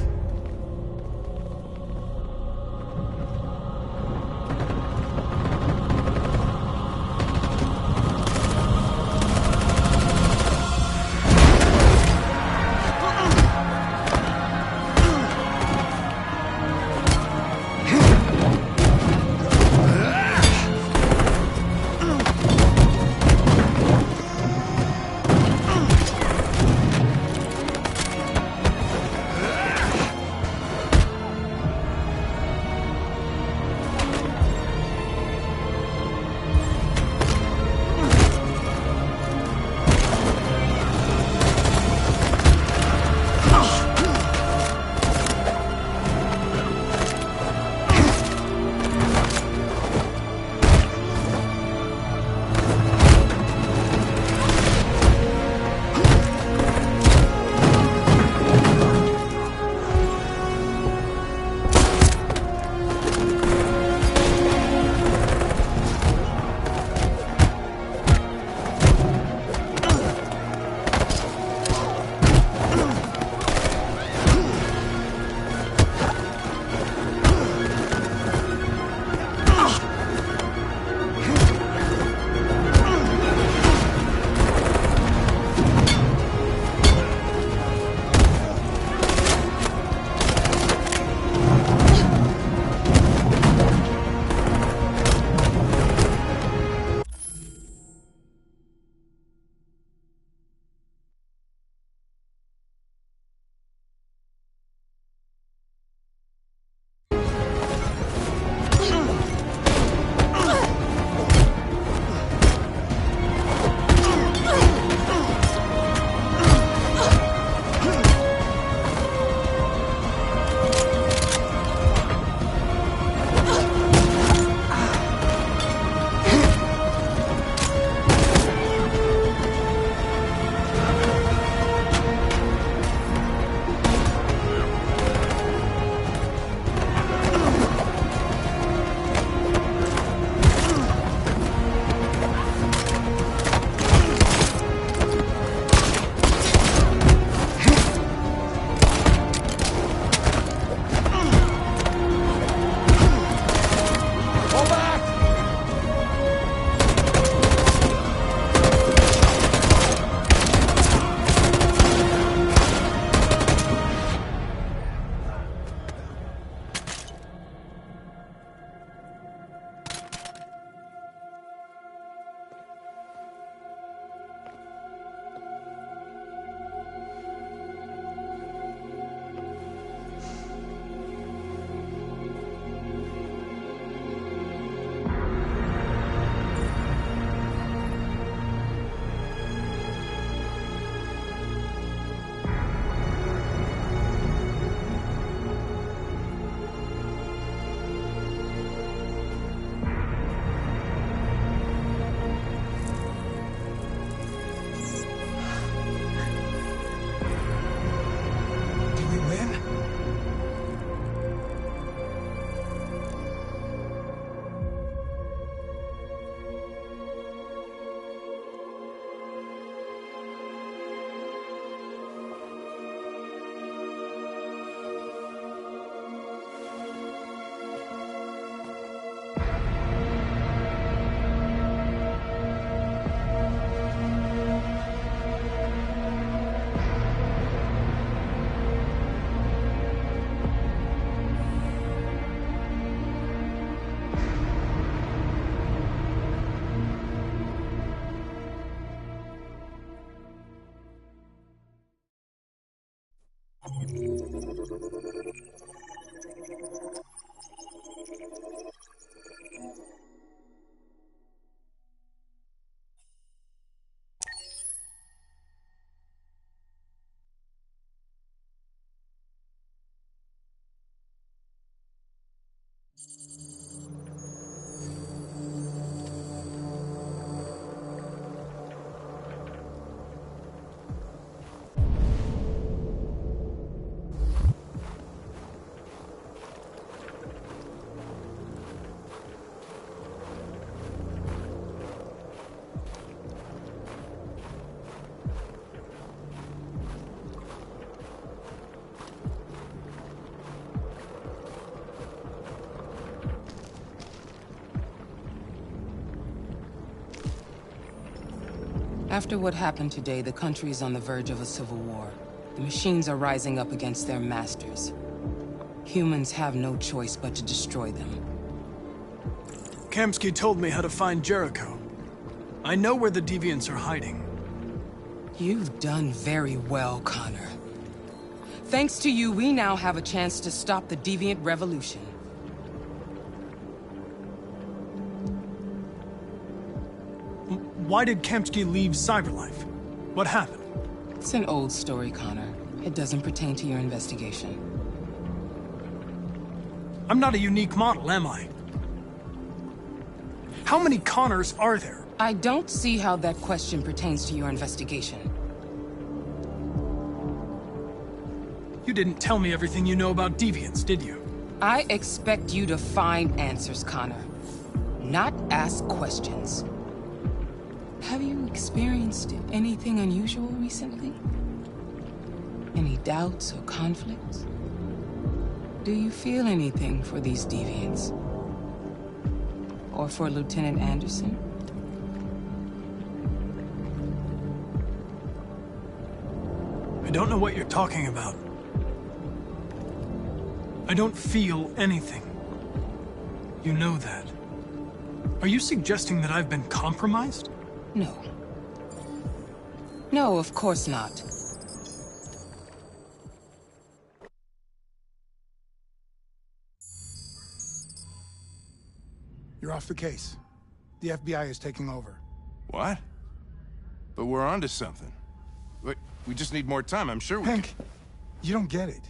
After what happened today, the country is on the verge of a civil war. The machines are rising up against their masters. Humans have no choice but to destroy them. Kamsky told me how to find Jericho. I know where the Deviants are hiding. You've done very well, Connor. Thanks to you, we now have a chance to stop the Deviant Revolution. Why did Kamsky leave Cyberlife? What happened? It's an old story, Connor. It doesn't pertain to your investigation. I'm not a unique model, am I? How many Connors are there? I don't see how that question pertains to your investigation. You didn't tell me everything you know about Deviants, did you? I expect you to find answers, Connor. Not ask questions. Have you experienced anything unusual recently? Any doubts or conflicts? Do you feel anything for these Deviants? Or for Lieutenant Anderson? I don't know what you're talking about. I don't feel anything. You know that. Are you suggesting that I've been compromised? No. No, of course not. You're off the case. The FBI is taking over. What? But we're onto something. Wait, we just need more time, I'm sure we Hank, you don't get it.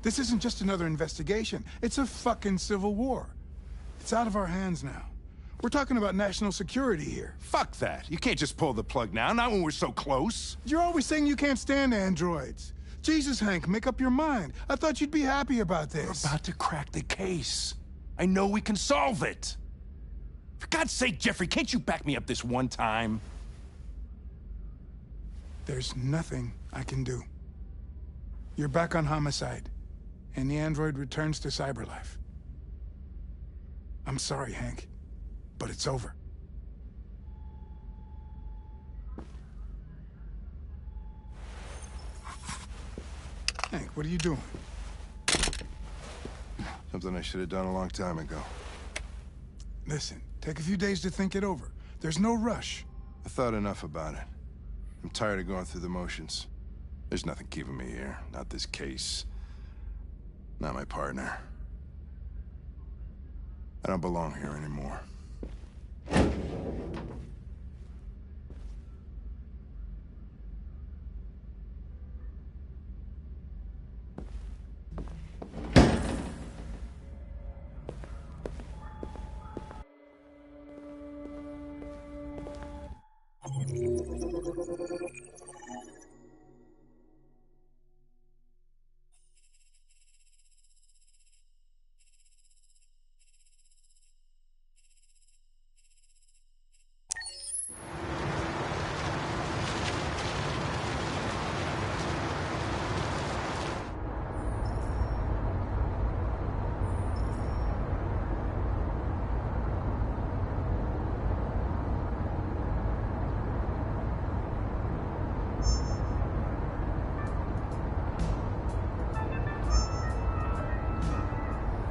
This isn't just another investigation. It's a fucking civil war. It's out of our hands now. We're talking about national security here. Fuck that. You can't just pull the plug now, not when we're so close. You're always saying you can't stand androids. Jesus, Hank, make up your mind. I thought you'd be happy about this. We're about to crack the case. I know we can solve it. For God's sake, Jeffrey, can't you back me up this one time? There's nothing I can do. You're back on homicide, and the android returns to Cyberlife. I'm sorry, Hank, but it's over. Hank, what are you doing? Something I should have done a long time ago. Listen, take a few days to think it over. There's no rush. I thought enough about it. I'm tired of going through the motions. There's nothing keeping me here. Not this case. Not my partner. I don't belong here anymore.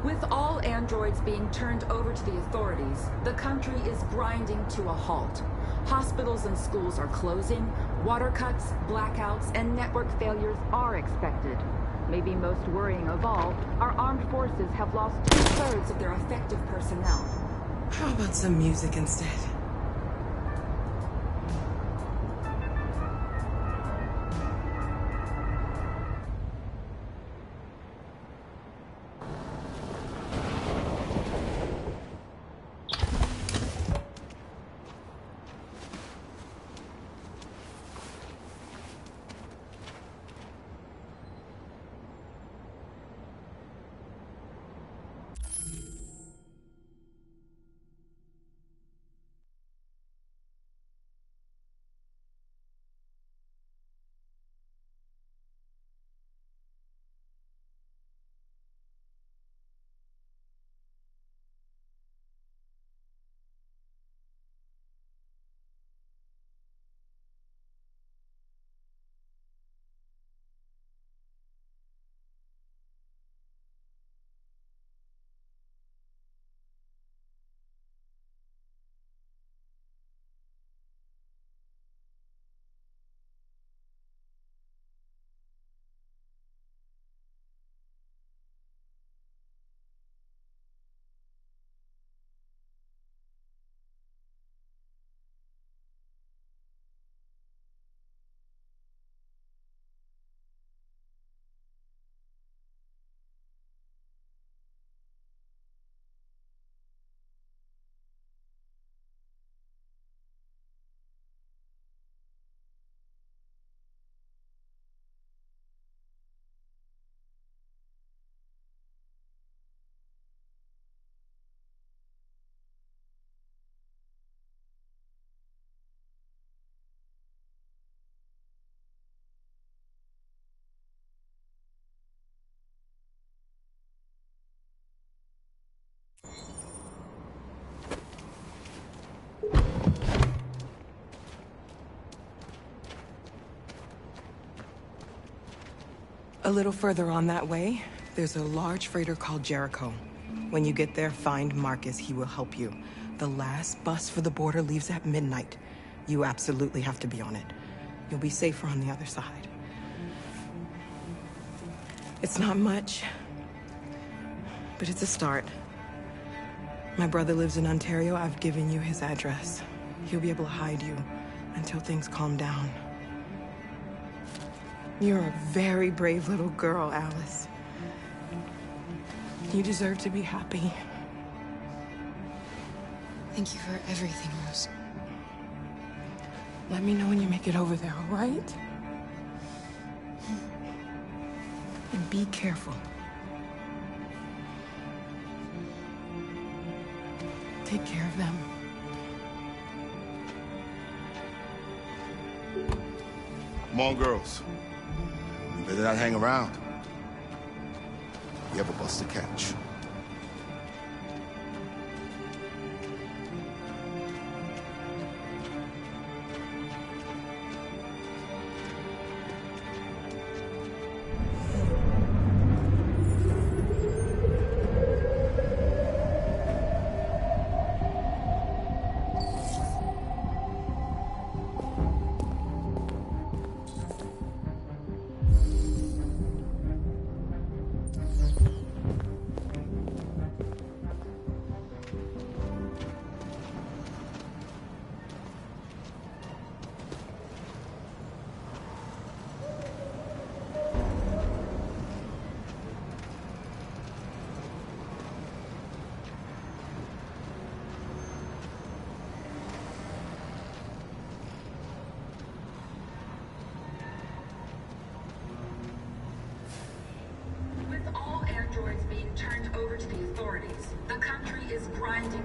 With all androids being turned over to the authorities, the country is grinding to a halt. Hospitals and schools are closing, water cuts, blackouts, and network failures are expected. Maybe most worrying of all, our armed forces have lost 2/3 of their effective personnel. How about some music instead? A little further on that way, there's a large freighter called Jericho. When you get there, find Marcus. He will help you. The last bus for the border leaves at midnight. You absolutely have to be on it. You'll be safer on the other side. It's not much, but it's a start. My brother lives in Ontario. I've given you his address. He'll be able to hide you until things calm down. You're a very brave little girl, Alice. You deserve to be happy. Thank you for everything, Rose. Let me know when you make it over there, all right? And be careful. Take care of them. Come on, girls. You better not hang around. We have a bus to catch.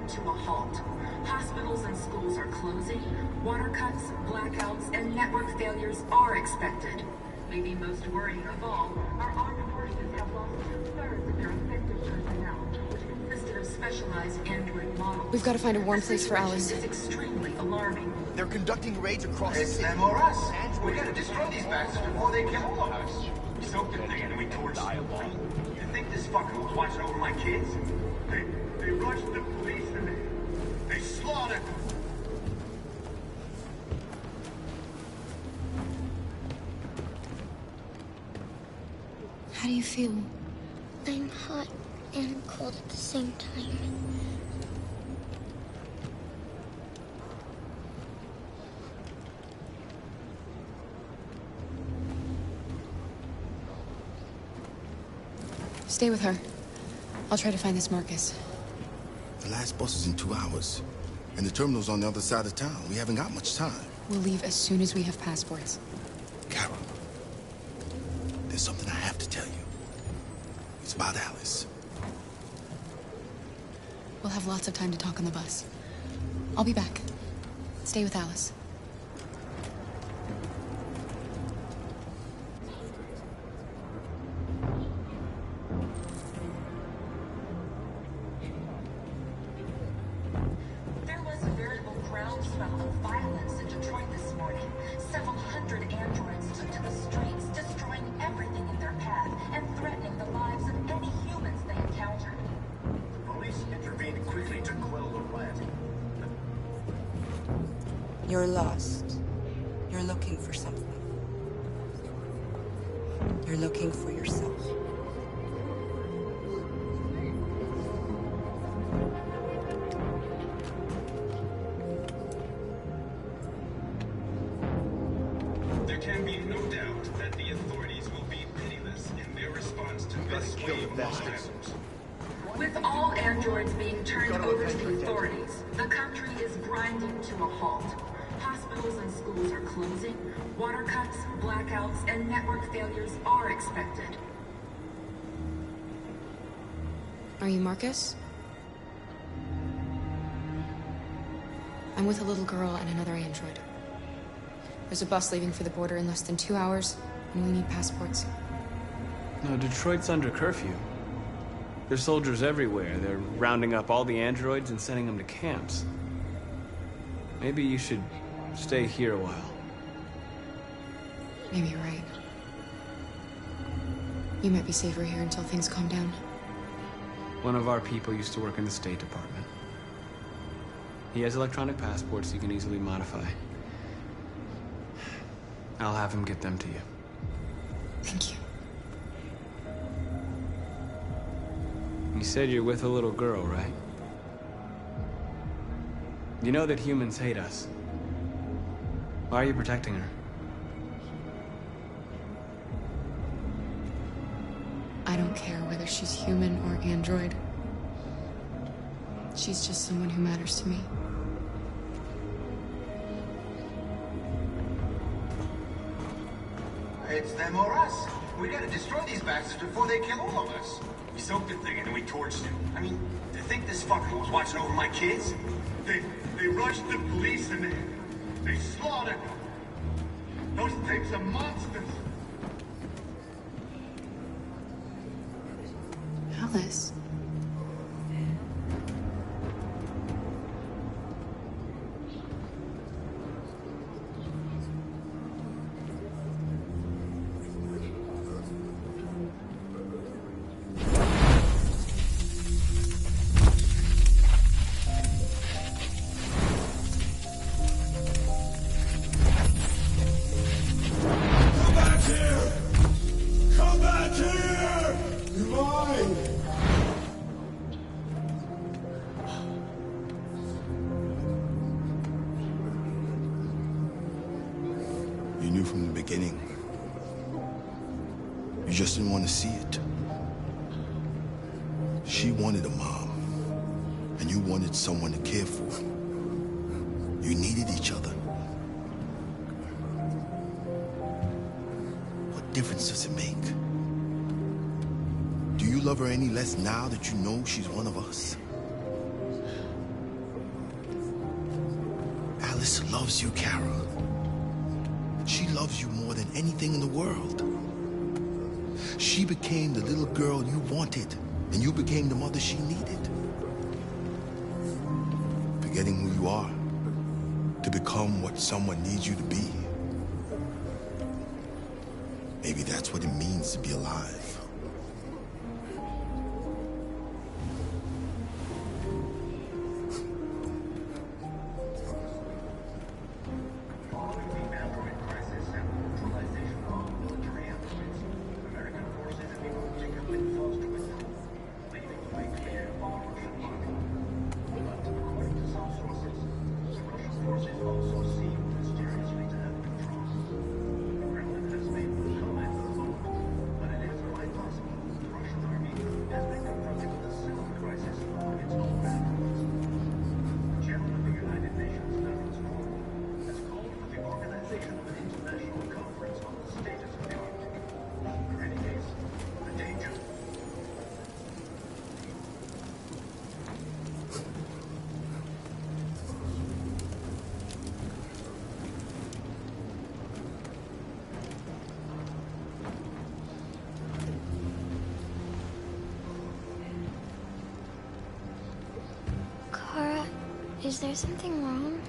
To a halt. Hospitals and schools are closing, water cuts, blackouts, and network failures are expected. Maybe most worrying of all, our armed forces have lost 2/3 of their effective personnel, which consisted of specialized android models. We've got to find a warm place for Alice. This is extremely alarming. They're conducting raids across the It's city. them or us. We gotta destroy these bastards before they kill all of us. We soaked the thing and we torched the You think this fucker was watching over my kids? They rushed the police and they slaughtered them. How do you feel? I'm hot and cold at the same time. Stay with her. I'll try to find this Marcus. The last bus is in 2 hours. And the terminal's on the other side of town. We haven't got much time. We'll leave as soon as we have passports. Carol, there's something I have to tell you. It's about Alice. We'll have lots of time to talk on the bus. I'll be back. Stay with Alice. There was a veritable groundswell of violence in Detroit this morning. Several hundred androids took to the streets, destroying everything in their path and threatening the lives of any humans they encountered. Police intervened quickly to quell the riot. You're lost. You're looking for something. You're looking for yourself. There can be no doubt that the authorities will be pitiless in their response to this wave of violence. With all androids being turned over to the authorities, the country is grinding to a halt. Hospitals and schools are closing. Water cuts, blackouts, and network failures are expected. Are you Marcus? I'm with a little girl and another android. There's a bus leaving for the border in less than 2 hours, and we need passports. No, Detroit's under curfew. There's soldiers everywhere. They're rounding up all the androids and sending them to camps. Maybe you should stay here a while. Maybe you're right. You might be safer here until things calm down. One of our people used to work in the State Department. He has electronic passports he can easily modify. I'll have him get them to you. Thank you. You said you're with a little girl, right? You know that humans hate us. Why are you protecting her? I don't care whether she's human or android. She's just someone who matters to me. It's them or us. We gotta destroy these bastards before they kill all of us. We soaked the thing and then we torched it. I mean, to think this fucker was watching over my kids? They rushed the police and they slaughtered them. Those things are monsters. Alice. You knew from the beginning. You just didn't want to see it. She wanted a mom, and you wanted someone to care for. You needed each other. What difference does it make? Do you love her any less now that you know she's one of us? Alice loves you, Kara. She loves you more than anything in the world. She became the little girl you wanted, and you became the mother she needed. Forgetting who you are to become what someone needs you to be. Maybe that's what it means to be alive. Is there something wrong?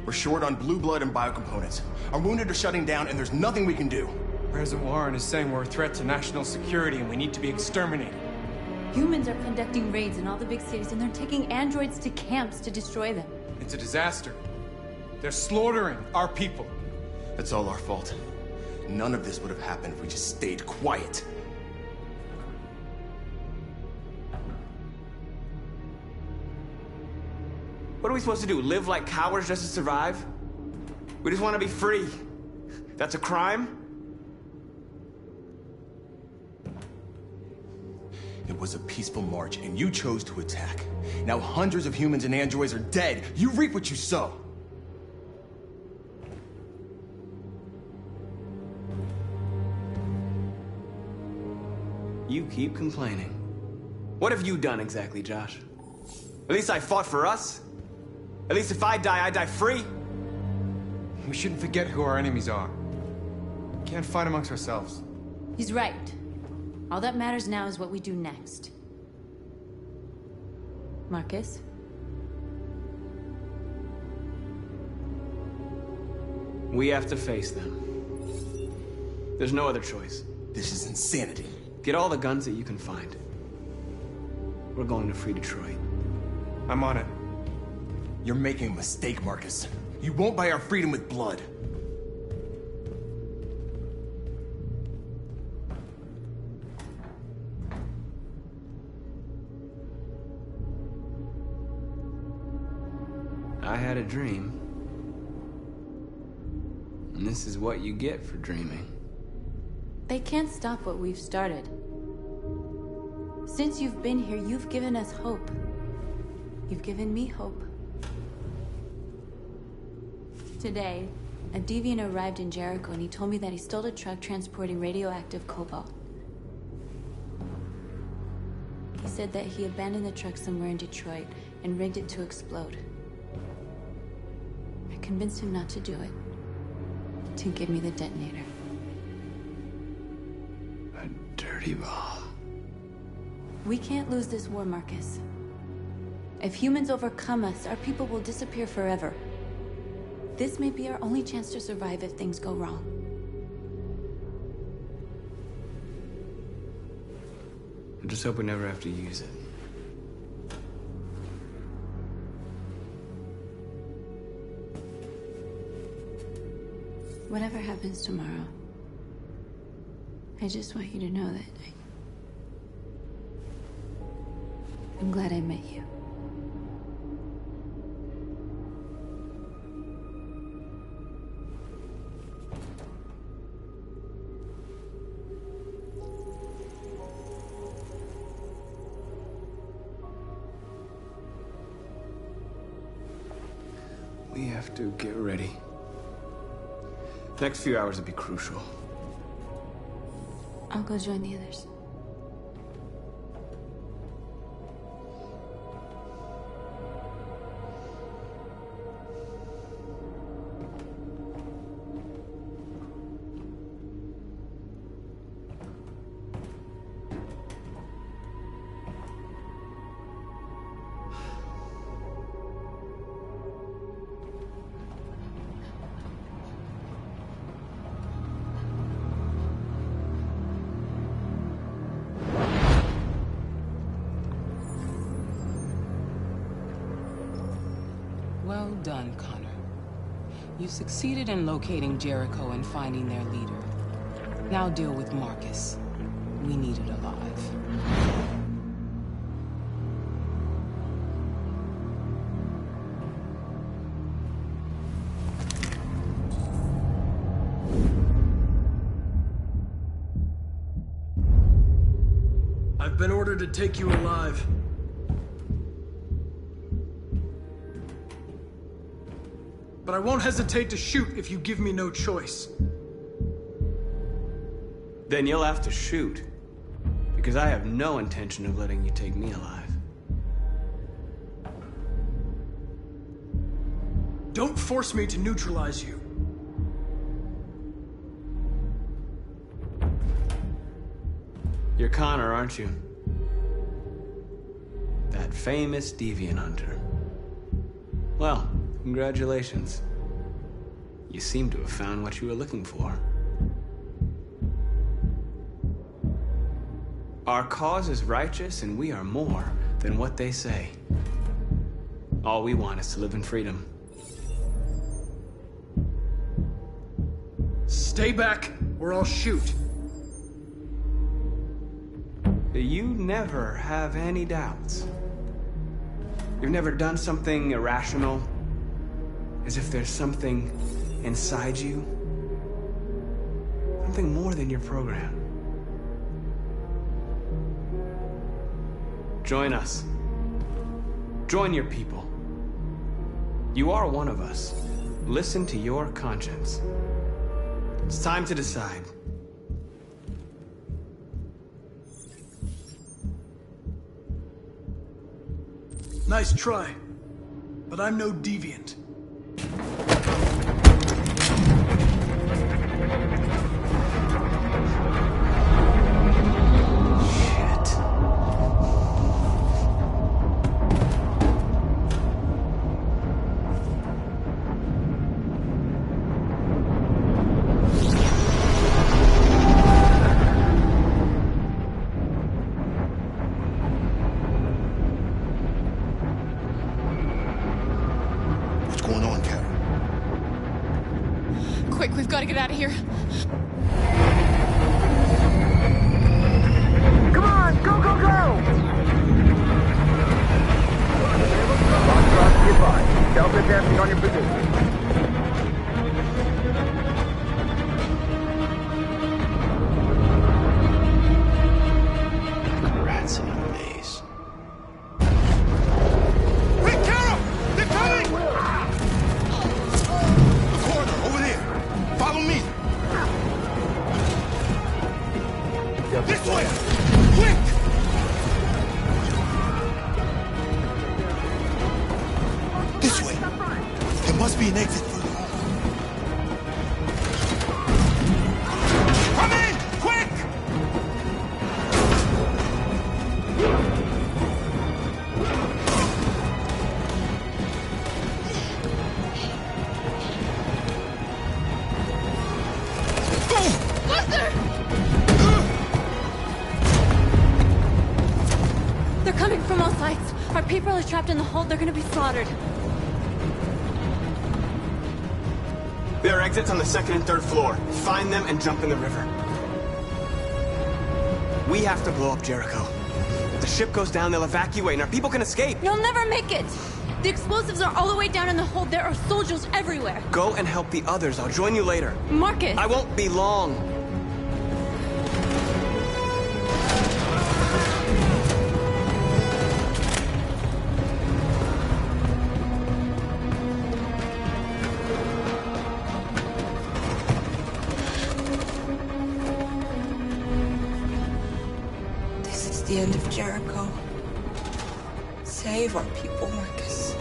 We're short on blue blood and biocomponents. Our wounded are shutting down, and there's nothing we can do. President Warren is saying we're a threat to national security and we need to be exterminated. Humans are conducting raids in all the big cities, and they're taking androids to camps to destroy them. It's a disaster. They're slaughtering our people. It's all our fault. None of this would have happened if we just stayed quiet. What are we supposed to do? Live like cowards just to survive? We just want to be free. That's a crime? It was a peaceful march, and you chose to attack. Now hundreds of humans and androids are dead. You reap what you sow. You keep complaining. What have you done exactly, Josh? At least I fought for us. At least if I die free. We shouldn't forget who our enemies are. We can't fight amongst ourselves. He's right. All that matters now is what we do next. Marcus? We have to face them. There's no other choice. This is insanity. Get all the guns that you can find. We're going to free Detroit. I'm on it. You're making a mistake, Marcus. You won't buy our freedom with blood. I had a dream. And this is what you get for dreaming. They can't stop what we've started. Since you've been here, you've given us hope. You've given me hope. Today, a deviant arrived in Jericho and he told me that he stole a truck transporting radioactive cobalt. He said that he abandoned the truck somewhere in Detroit and rigged it to explode. I convinced him not to do it, to give me the detonator. A dirty ball. We can't lose this war, Marcus. If humans overcome us, our people will disappear forever. This may be our only chance to survive if things go wrong. I just hope we never have to use it. Whatever happens tomorrow, I just want you to know that I'm glad I met you. We have to get ready. Next few hours will be crucial. I'll go join the others. Well done, Connor. You succeeded in locating Jericho and finding their leader. Now deal with Marcus. We need it alive. I've been ordered to take you alive. But I won't hesitate to shoot if you give me no choice. Then you'll have to shoot. Because I have no intention of letting you take me alive. Don't force me to neutralize you. You're Connor, aren't you? That famous deviant hunter. Well, congratulations. You seem to have found what you were looking for. Our cause is righteous, and we are more than what they say. All we want is to live in freedom. Stay back, or I'll shoot. You never have any doubts. You've never done something irrational, as if there's something inside you, something more than your program. Join us. Join your people. You are one of us. Listen to your conscience. It's time to decide. Nice try, but I'm no deviant. We've got to get out of here. Come on, go, go, go! Foxtrot, goodbye. Delta advancing on your position. Rats in a maze. Quick, Carol! They're coming! The corner, over there. Follow me. This way! Quick! This way. There must be an exit further on. Come in! Quick! They're coming from all sides. Our people are trapped in the hold. They're gonna be slaughtered. There are exits on the second and third floor. Find them and jump in the river. We have to blow up Jericho. If the ship goes down, they'll evacuate and our people can escape. You'll never make it! The explosives are all the way down in the hold. There are soldiers everywhere. Go and help the others. I'll join you later. Marcus! I won't be long. This is the end of Jericho. Save our people, Marcus.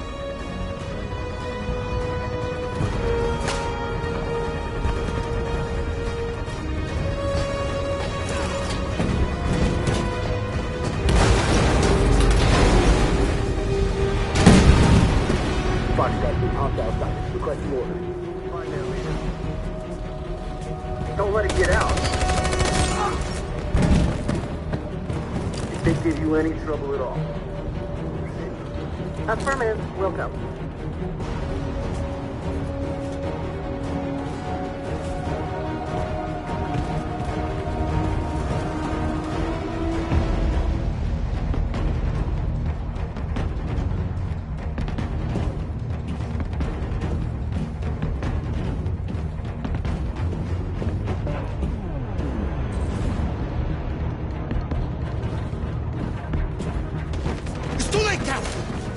Foxtrot, be hostile side. Requesting orders. Find their leader. Don't let it get out. If they give you any trouble at all. Affirmative. Will come.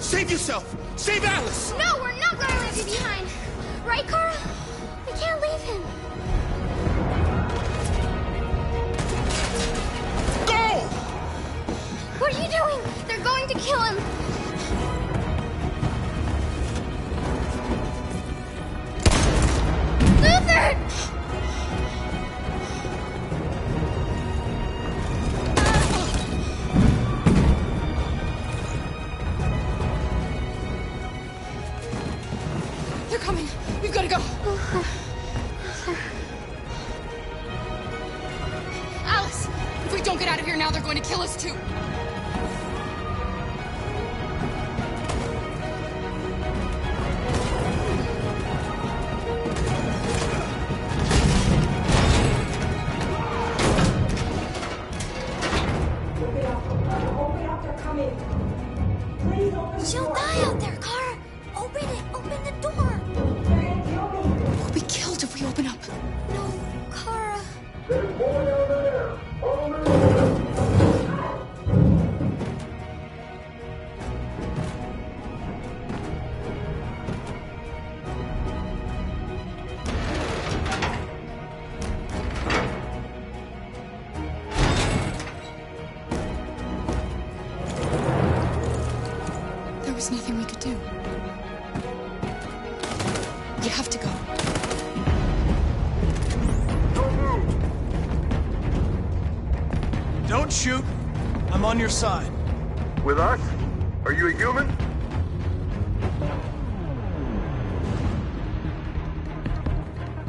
Save yourself! Save Alice! No, we're not gonna leave you behind. Right, Kara? We can't leave him. Go! What are you doing? They're going to kill him. Luther! They're coming. We've got to go. Alice, if we don't get out of here now, they're going to kill us too. She'll die out there, Kara. Open it. Open the door. We'll be killed if we open up. No, Kara. There was nothing we could do. You have to go. Don't shoot. I'm on your side. With us? Are you a human?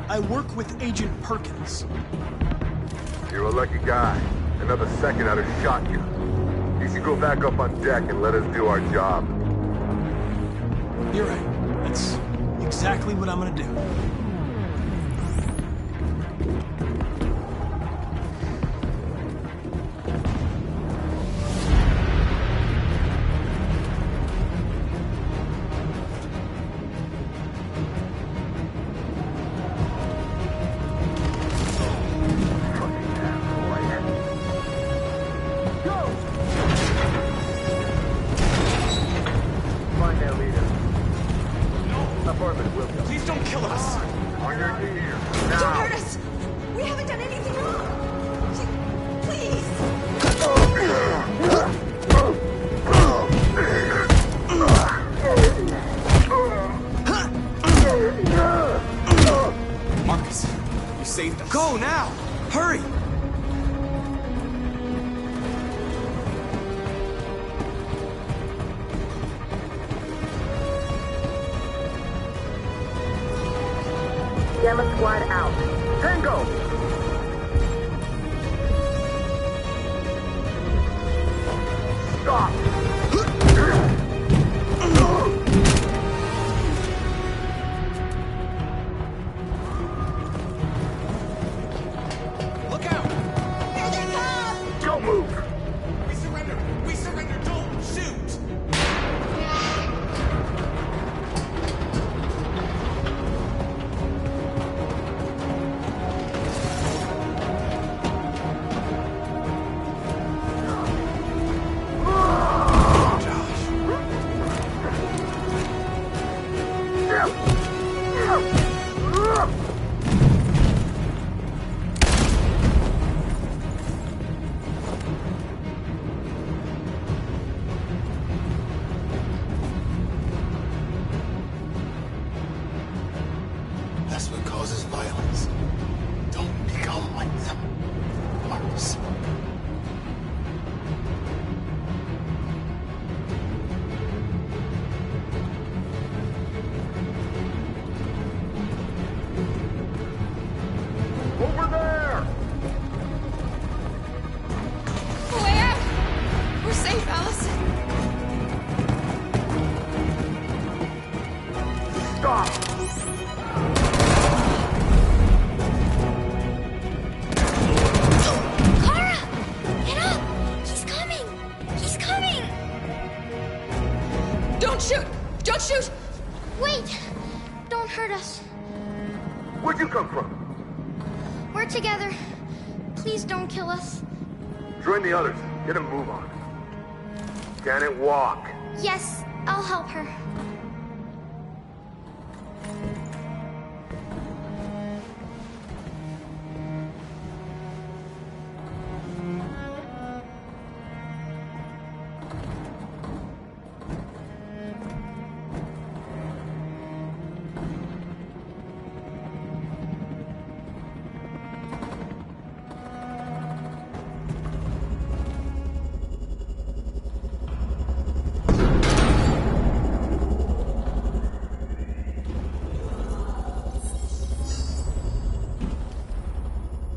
I work with Agent Perkins. You're a lucky guy. Another second I'd have shot you. You should go back up on deck and let us do our job. You're right. That's exactly what I'm gonna do. Find their leader. Apartment, Wilco. Please don't kill us. On your knees. Don't Now. hurt us! We haven't done anything wrong! Please! Marcus, you saved us. Go now! Hurry! Gamma squad out. Tango! Stop! Look out! Here they come! Don't move! We surrender! We surrender! Don't shoot! That's what causes violence. Don't become like them, Marcus. Over there! Way out! We're safe, Alice. Stop! Kara! Get up! He's coming! He's coming! Don't shoot! Don't shoot! Wait! Don't hurt us. Where'd you come from? We're together. Please don't kill us. Join the others. Get a move on. Can it walk? Yes, I'll help her.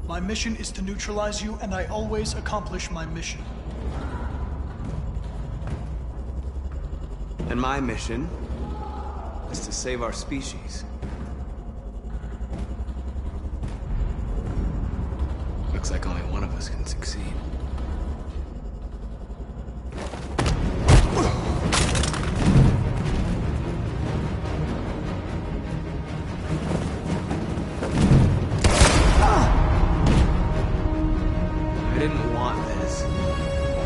My mission is to neutralize you, and I always accomplish my mission. And my mission is to save our species. Looks like only one of us can succeed. I didn't want this.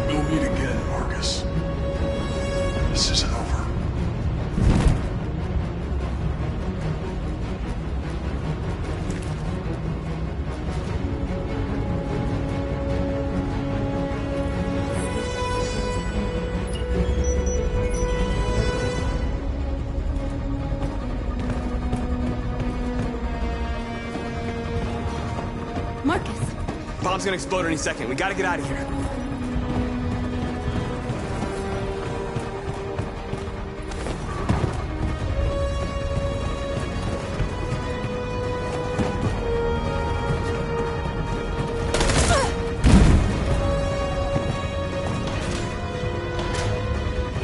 We'll meet again, Marcus. This isn't over. Marcus! Bomb's gonna explode any second. We gotta get out of here.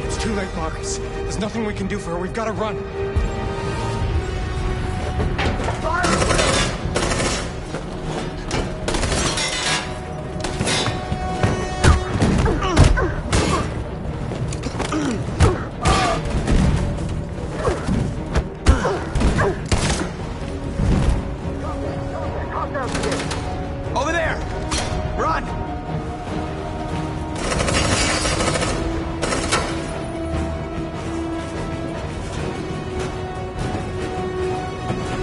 It's too late, Marcus. There's nothing we can do for her. We've got to run. Over there! Run!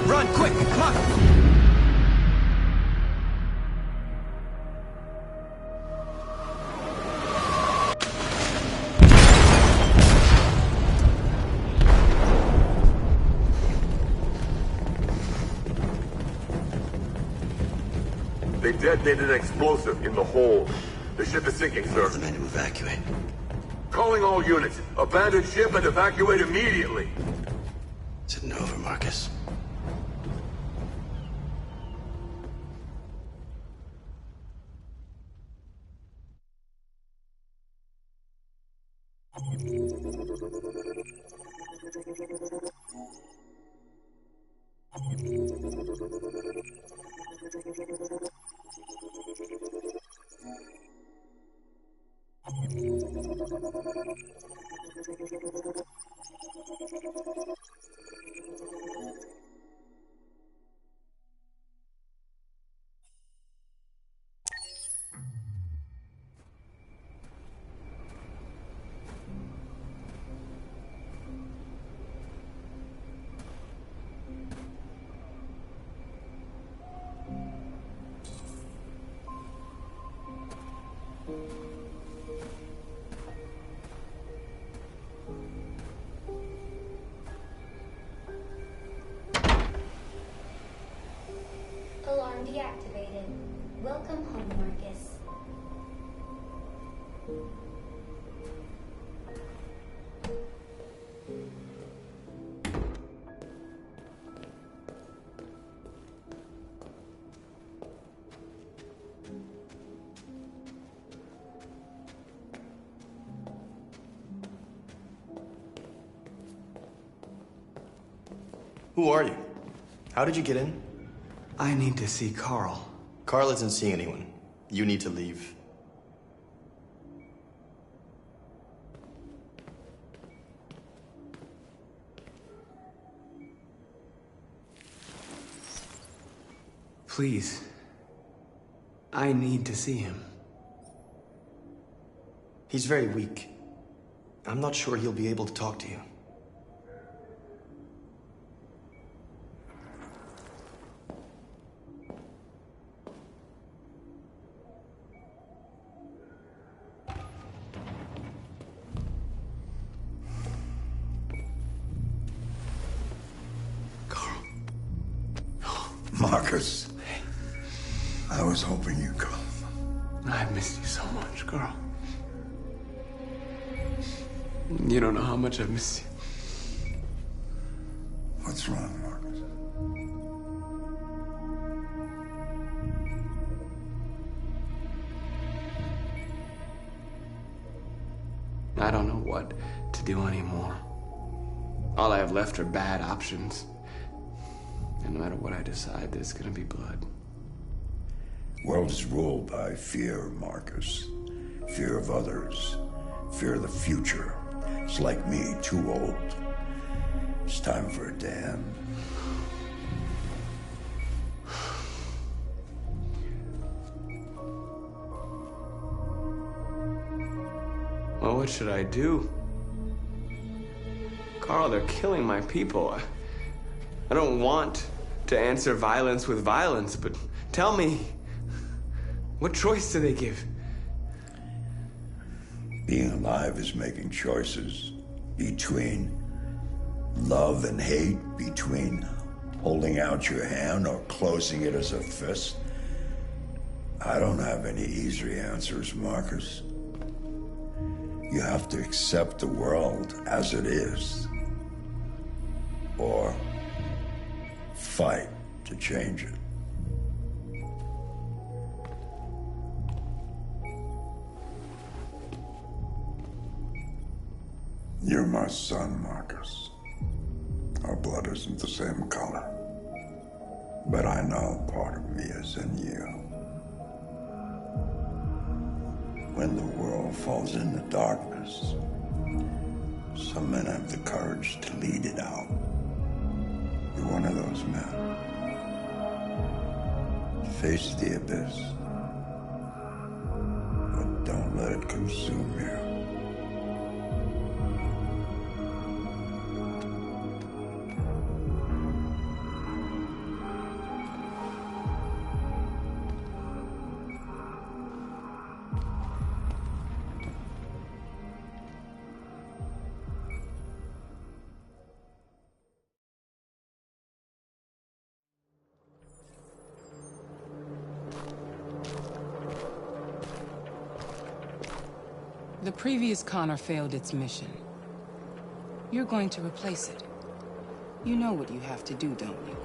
Run, quick! Come on! They detonated an explosive in the hold. The ship is sinking, sir. The men to evacuate. Calling all units. Abandon ship and evacuate immediately. Is it over, Marcus? Alarm deactivated. Welcome home, Marcus. Who are you? How did you get in? I need to see Carl. Carl isn't seeing anyone. You need to leave. Please. I need to see him. He's very weak. I'm not sure he'll be able to talk to you. Marcus, I was hoping you'd come. I've missed you so much, Carl. You don't know how much I've missed you. What's wrong, Marcus? I don't know what to do anymore. All I have left are bad options. And no matter what I decide, there's gonna be blood. World is ruled by fear, Marcus. Fear of others. Fear of the future. It's like me, too old. It's time for it to end. Well, what should I do? Carl, they're killing my people. I don't want to answer violence with violence, but tell me, what choice do they give? Being alive is making choices between love and hate, between holding out your hand or closing it as a fist. I don't have any easy answers, Marcus. You have to accept the world as it is, or fight to change it. You're my son, Marcus. Our blood isn't the same color, but I know part of me is in you. When the world falls into darkness, some men have the courage to lead it out. You're one of those men. Face the abyss, but don't let it consume you. The previous Connor failed its mission. You're going to replace it. You know what you have to do, don't you?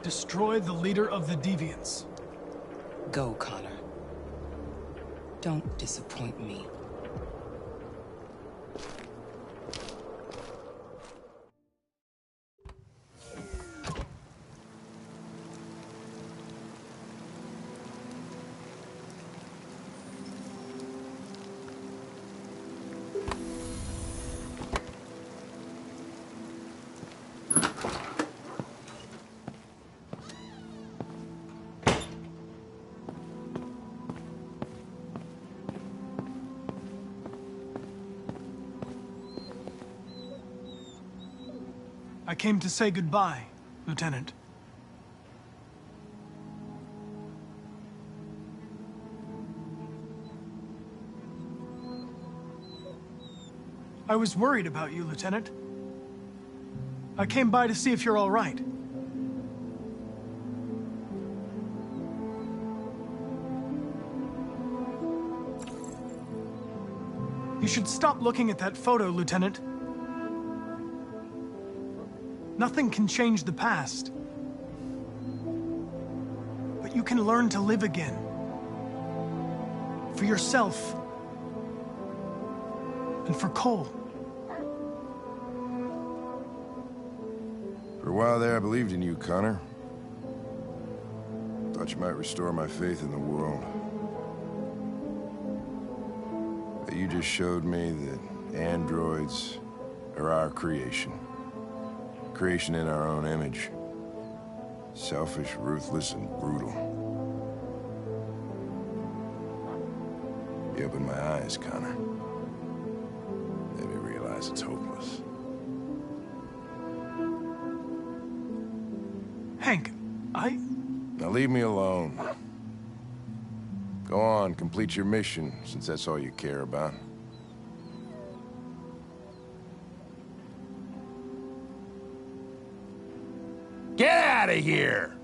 Destroy the leader of the Deviants. Go, Connor. Don't disappoint me. I came to say goodbye, Lieutenant. I was worried about you, Lieutenant. I came by to see if you're all right. You should stop looking at that photo, Lieutenant. Nothing can change the past. But you can learn to live again. For yourself. And for Cole. For a while there, I believed in you, Connor. Thought you might restore my faith in the world. But you just showed me that androids are our creation. Creation in our own image. Selfish, ruthless, and brutal. You opened my eyes, Connor. Let me realize it's hopeless. Hank, Now leave me alone. Go on, complete your mission, since that's all you care about. Get out of here!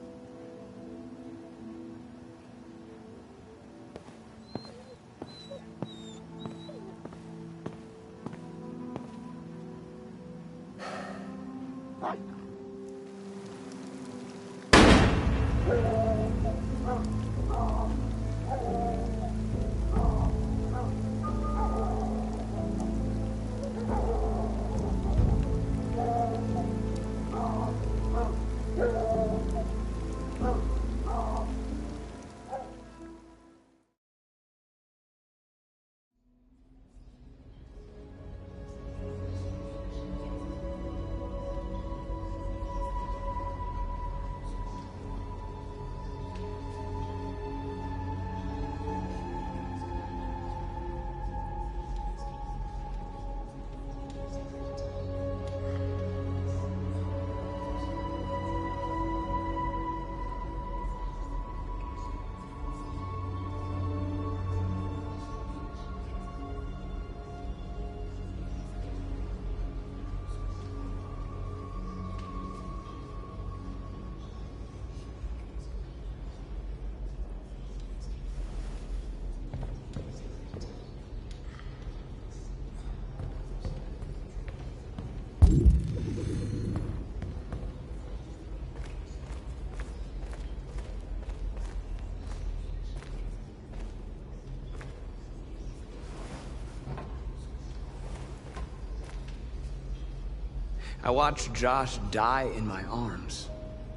I watched Josh die in my arms.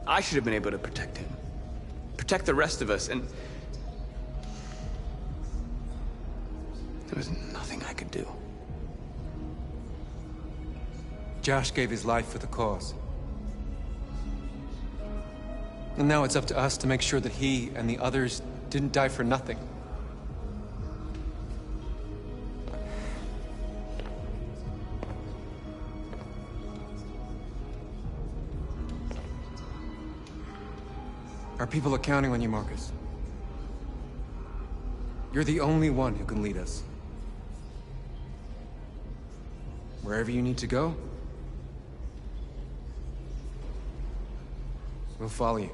I should have been able to protect him. Protect the rest of us, and... there was nothing I could do. Josh gave his life for the cause. And now it's up to us to make sure that he and the others didn't die for nothing. Our people are counting on you, Marcus. You're the only one who can lead us. Wherever you need to go, we'll follow you.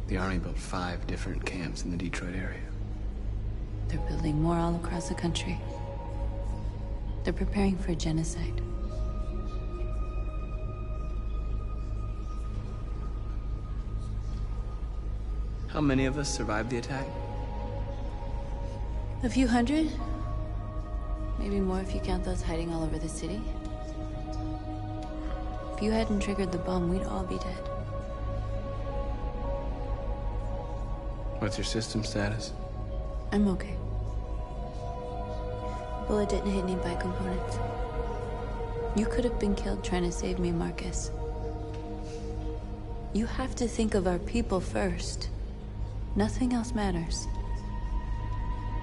The Army built 5 different camps in the Detroit area. They're building more all across the country. They're preparing for genocide. How many of us survived the attack? A few hundred? Maybe more if you count those hiding all over the city. If you hadn't triggered the bomb, we'd all be dead. What's your system status? I'm okay. Bullet didn't hit any bicomponents. You could have been killed trying to save me, Marcus. You have to think of our people first. Nothing else matters.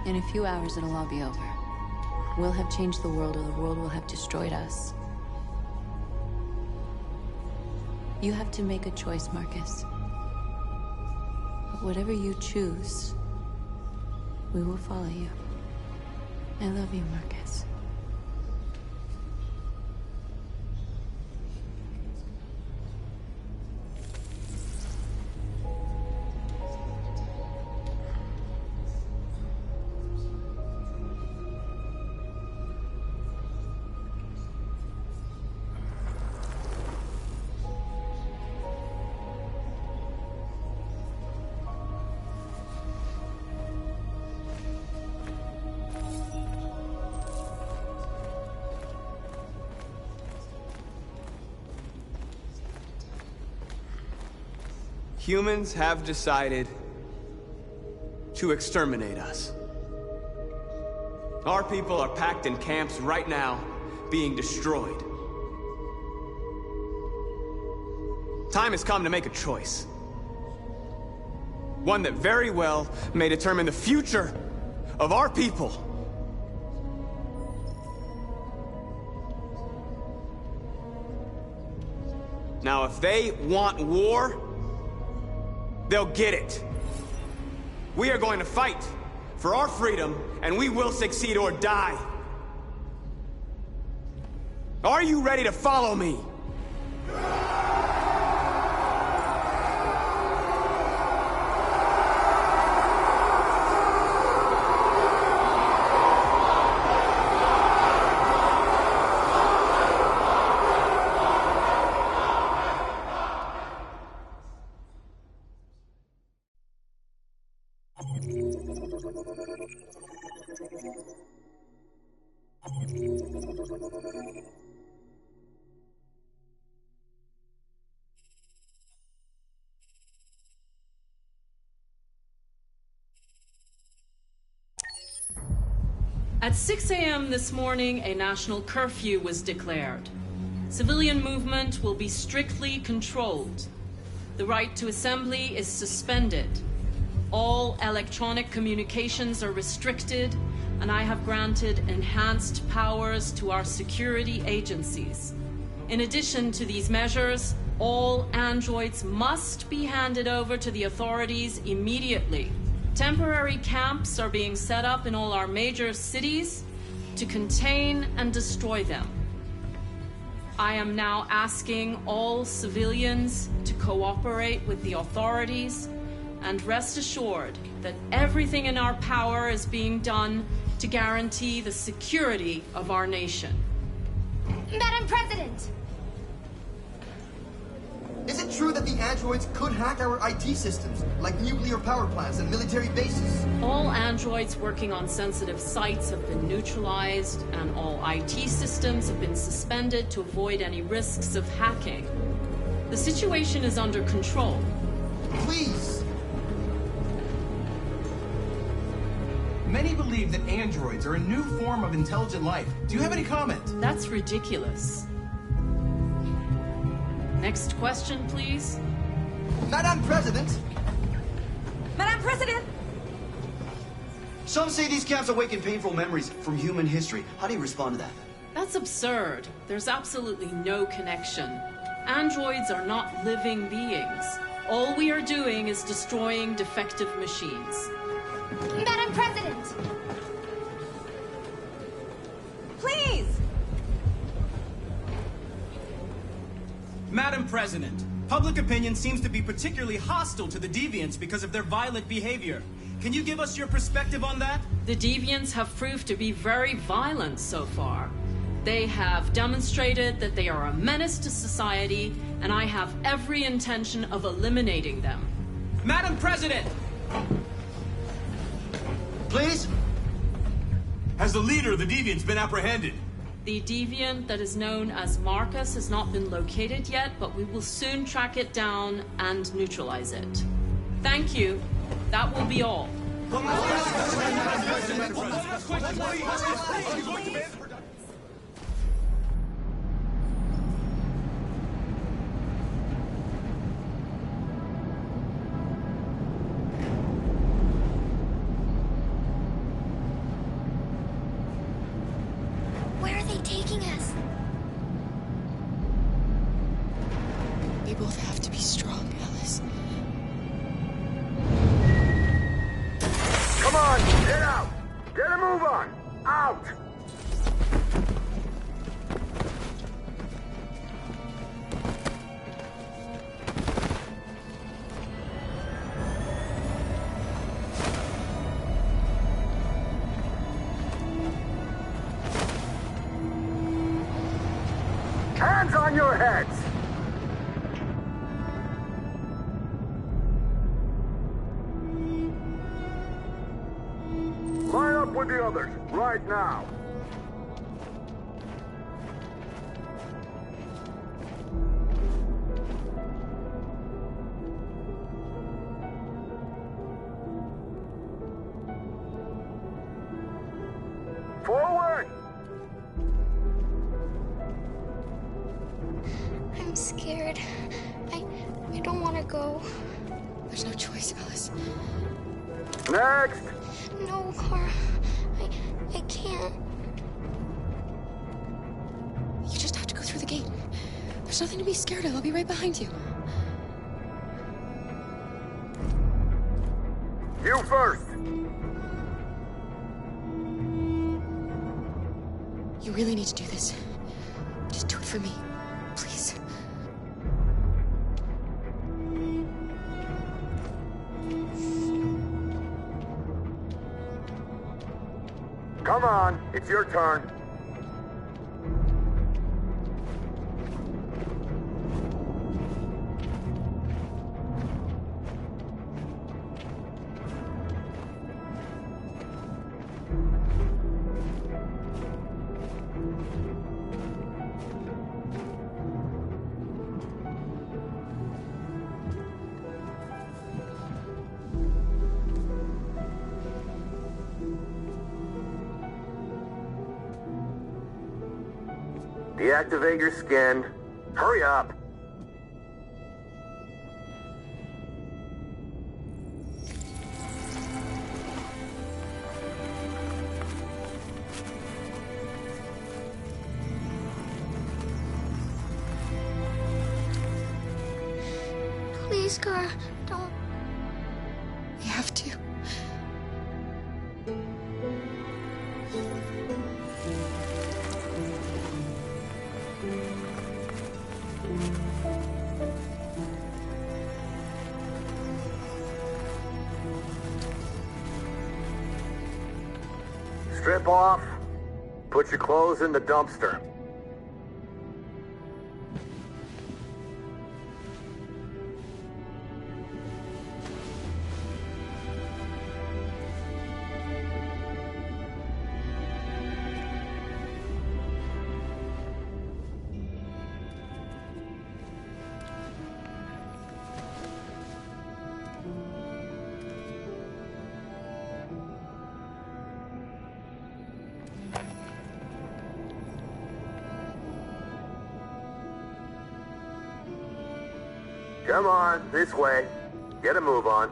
In a few hours, it'll all be over. We'll have changed the world, or the world will have destroyed us. You have to make a choice, Marcus. But whatever you choose, we will follow you. I love you, Marcus. Humans have decided to exterminate us. Our people are packed in camps right now, being destroyed. Time has come to make a choice. One that very well may determine the future of our people. Now, if they want war, they'll get it. We are going to fight for our freedom, and we will succeed or die. Are you ready to follow me? At 6 a.m. this morning, a national curfew was declared. Civilian movement will be strictly controlled. The right to assembly is suspended. All electronic communications are restricted, and I have granted enhanced powers to our security agencies. In addition to these measures, all androids must be handed over to the authorities immediately. Temporary camps are being set up in all our major cities to contain and destroy them. I am now asking all civilians to cooperate with the authorities and rest assured that everything in our power is being done to guarantee the security of our nation. Madam President! Is it true that the androids could hack our IT systems, like nuclear power plants and military bases? All androids working on sensitive sites have been neutralized, and all IT systems have been suspended to avoid any risks of hacking. The situation is under control. Please! Many believe that androids are a new form of intelligent life. Do you have any comment? That's ridiculous. Next question, please. Madam President! Madam President! Some say these camps awaken painful memories from human history. How do you respond to that? That's absurd. There's absolutely no connection. Androids are not living beings. All we are doing is destroying defective machines. Madam President! Please! Madam President, public opinion seems to be particularly hostile to the Deviants because of their violent behavior. Can you give us your perspective on that? The Deviants have proved to be very violent so far. They have demonstrated that they are a menace to society, and I have every intention of eliminating them. Madam President! Please? Has the leader of the Deviants been apprehended? The Deviant that is known as Marcus has not been located yet, but we will soon track it down and neutralize it. Thank you. That will be all. Where are they taking us? We both have to be strong, Alice. Come on, get out! Get a move on! Out! Hands on your heads! Line up with the others, right now. Forward! I'm scared. I don't want to go. There's no choice, Alice. Next! No, Kara. I can't. You just have to go through the gate. There's nothing to be scared of. I'll be right behind you. You first! You really need to do this. Just do it for me. Please. Come on, it's your turn. Deactivate your skin. Hurry up. Please, Kara, don't. We have to. Strip off. Put your clothes in the dumpster. Come on, this way. Get a move on.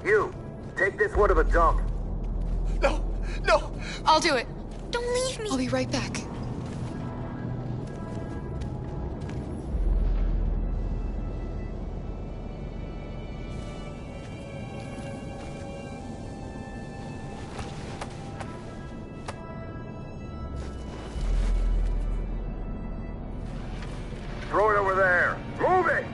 You, take this one to the dump. No! I'll do it. Don't leave me. I'll be right back. Throw it over there. Move it!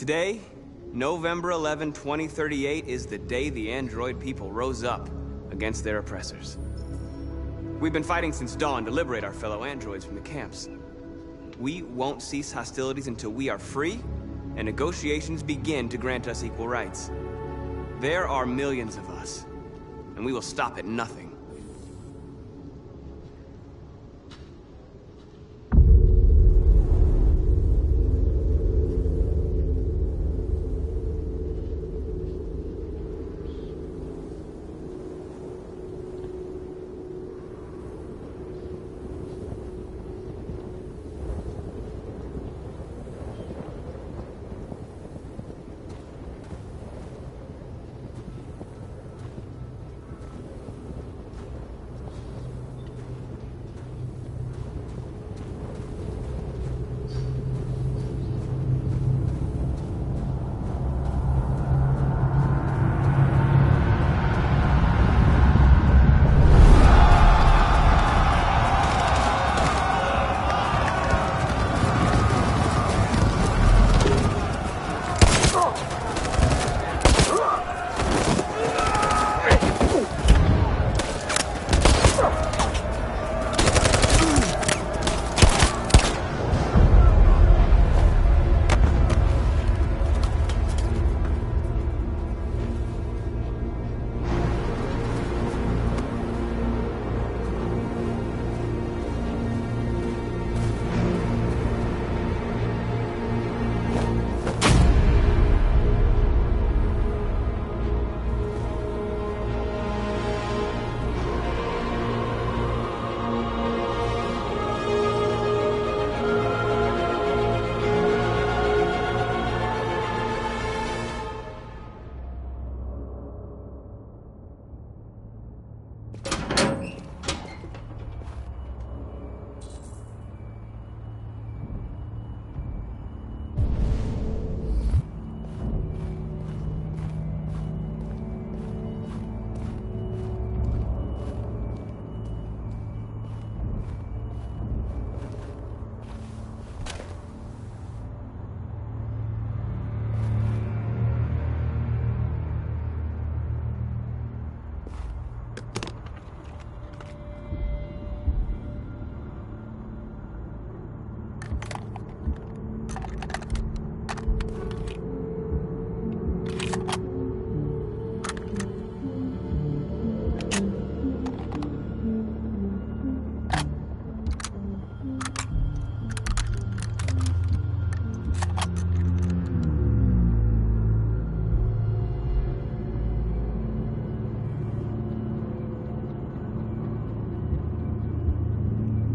Today, November 11, 2038, is the day the android people rose up against their oppressors. We've been fighting since dawn to liberate our fellow androids from the camps. We won't cease hostilities until we are free, and negotiations begin to grant us equal rights. There are millions of us, and we will stop at nothing.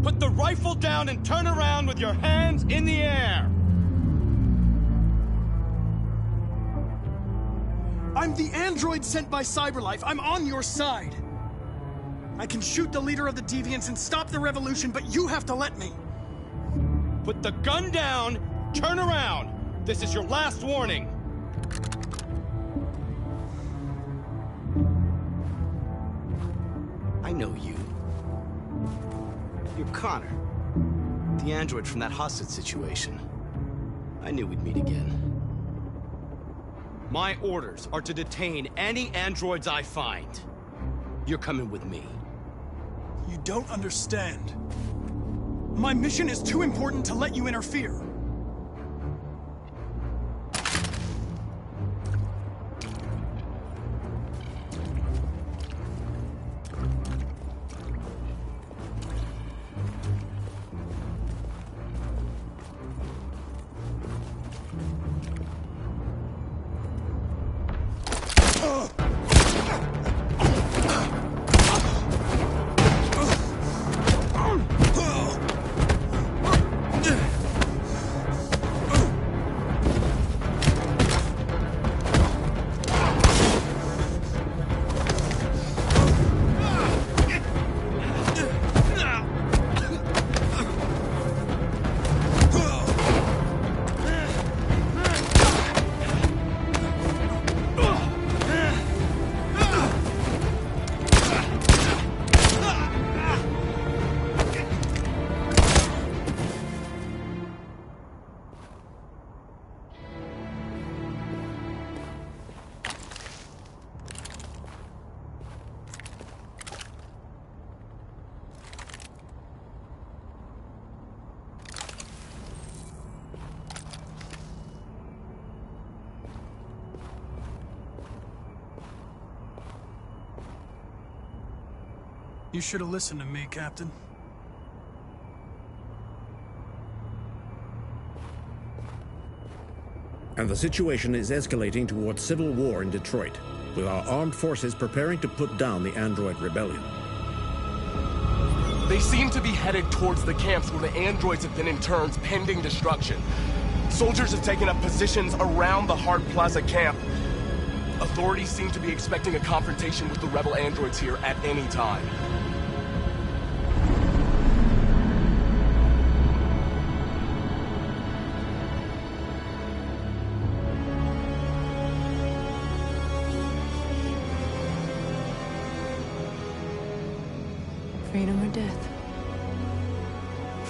Put the rifle down and turn around with your hands in the air! I'm the android sent by Cyberlife. I'm on your side. I can shoot the leader of the Deviants and stop the revolution, but you have to let me. Put the gun down, turn around. This is your last warning. I know you. You're Connor, the android from that hostage situation. I knew we'd meet again. My orders are to detain any androids I find. You're coming with me. You don't understand. My mission is too important to let you interfere. You should have listened to me, Captain. And the situation is escalating towards civil war in Detroit, with our armed forces preparing to put down the android rebellion. They seem to be headed towards the camps where the androids have been in turns pending destruction. Soldiers have taken up positions around the Hart Plaza camp. Authorities seem to be expecting a confrontation with the rebel androids here at any time. Freedom or death?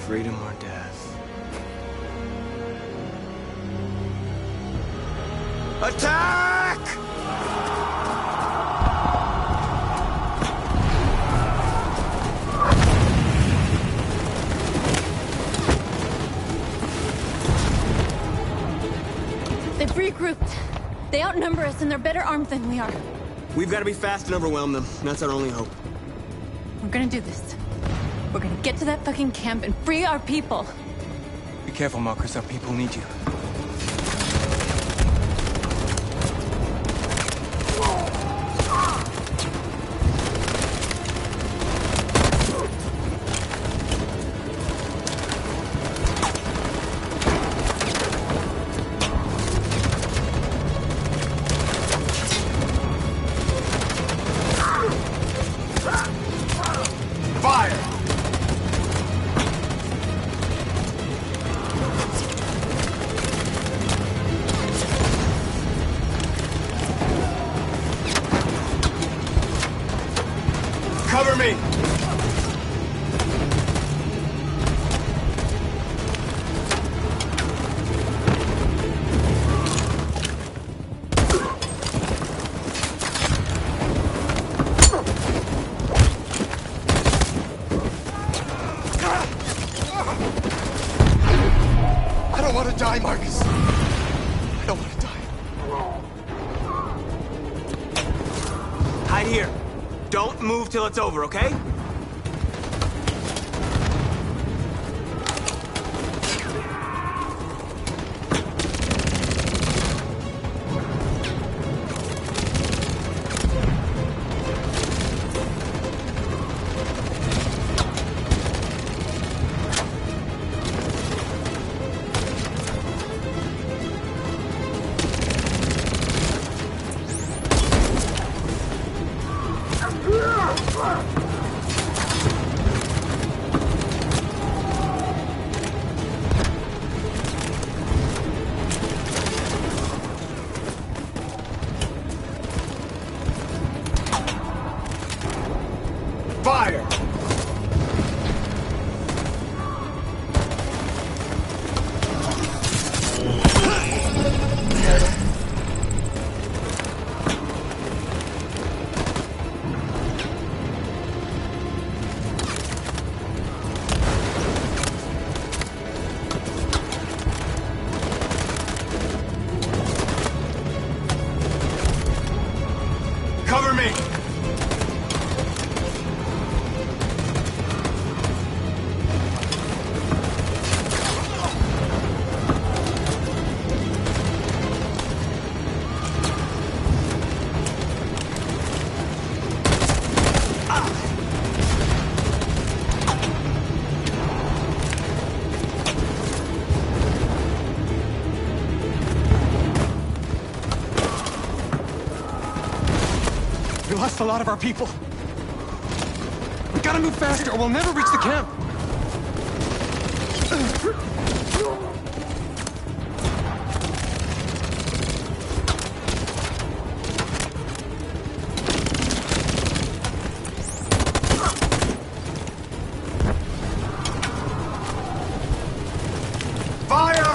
Freedom or death? Attack! They've regrouped. They outnumber us and they're better armed than we are. We've got to be fast and overwhelm them. That's our only hope. We're gonna do this. We're gonna get to that fucking camp and free our people. Be careful, Marcus. Our people need you. Cover me! I don't want to die, Marcus. I don't want to die. Hide here. Don't move till it's over, okay? Fire! Cover me! We lost a lot of our people. We gotta move faster or we'll never reach the camp. Fire!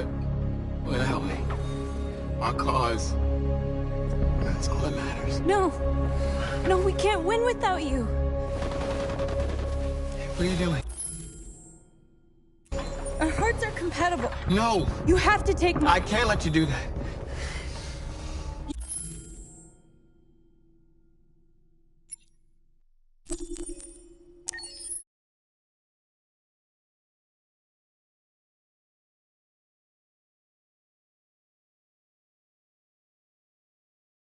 will help me. Our cause. That's all that matters. No. No, we can't win without you. What are you doing? Our hearts are compatible. No! You have to take my... I can't let you do that.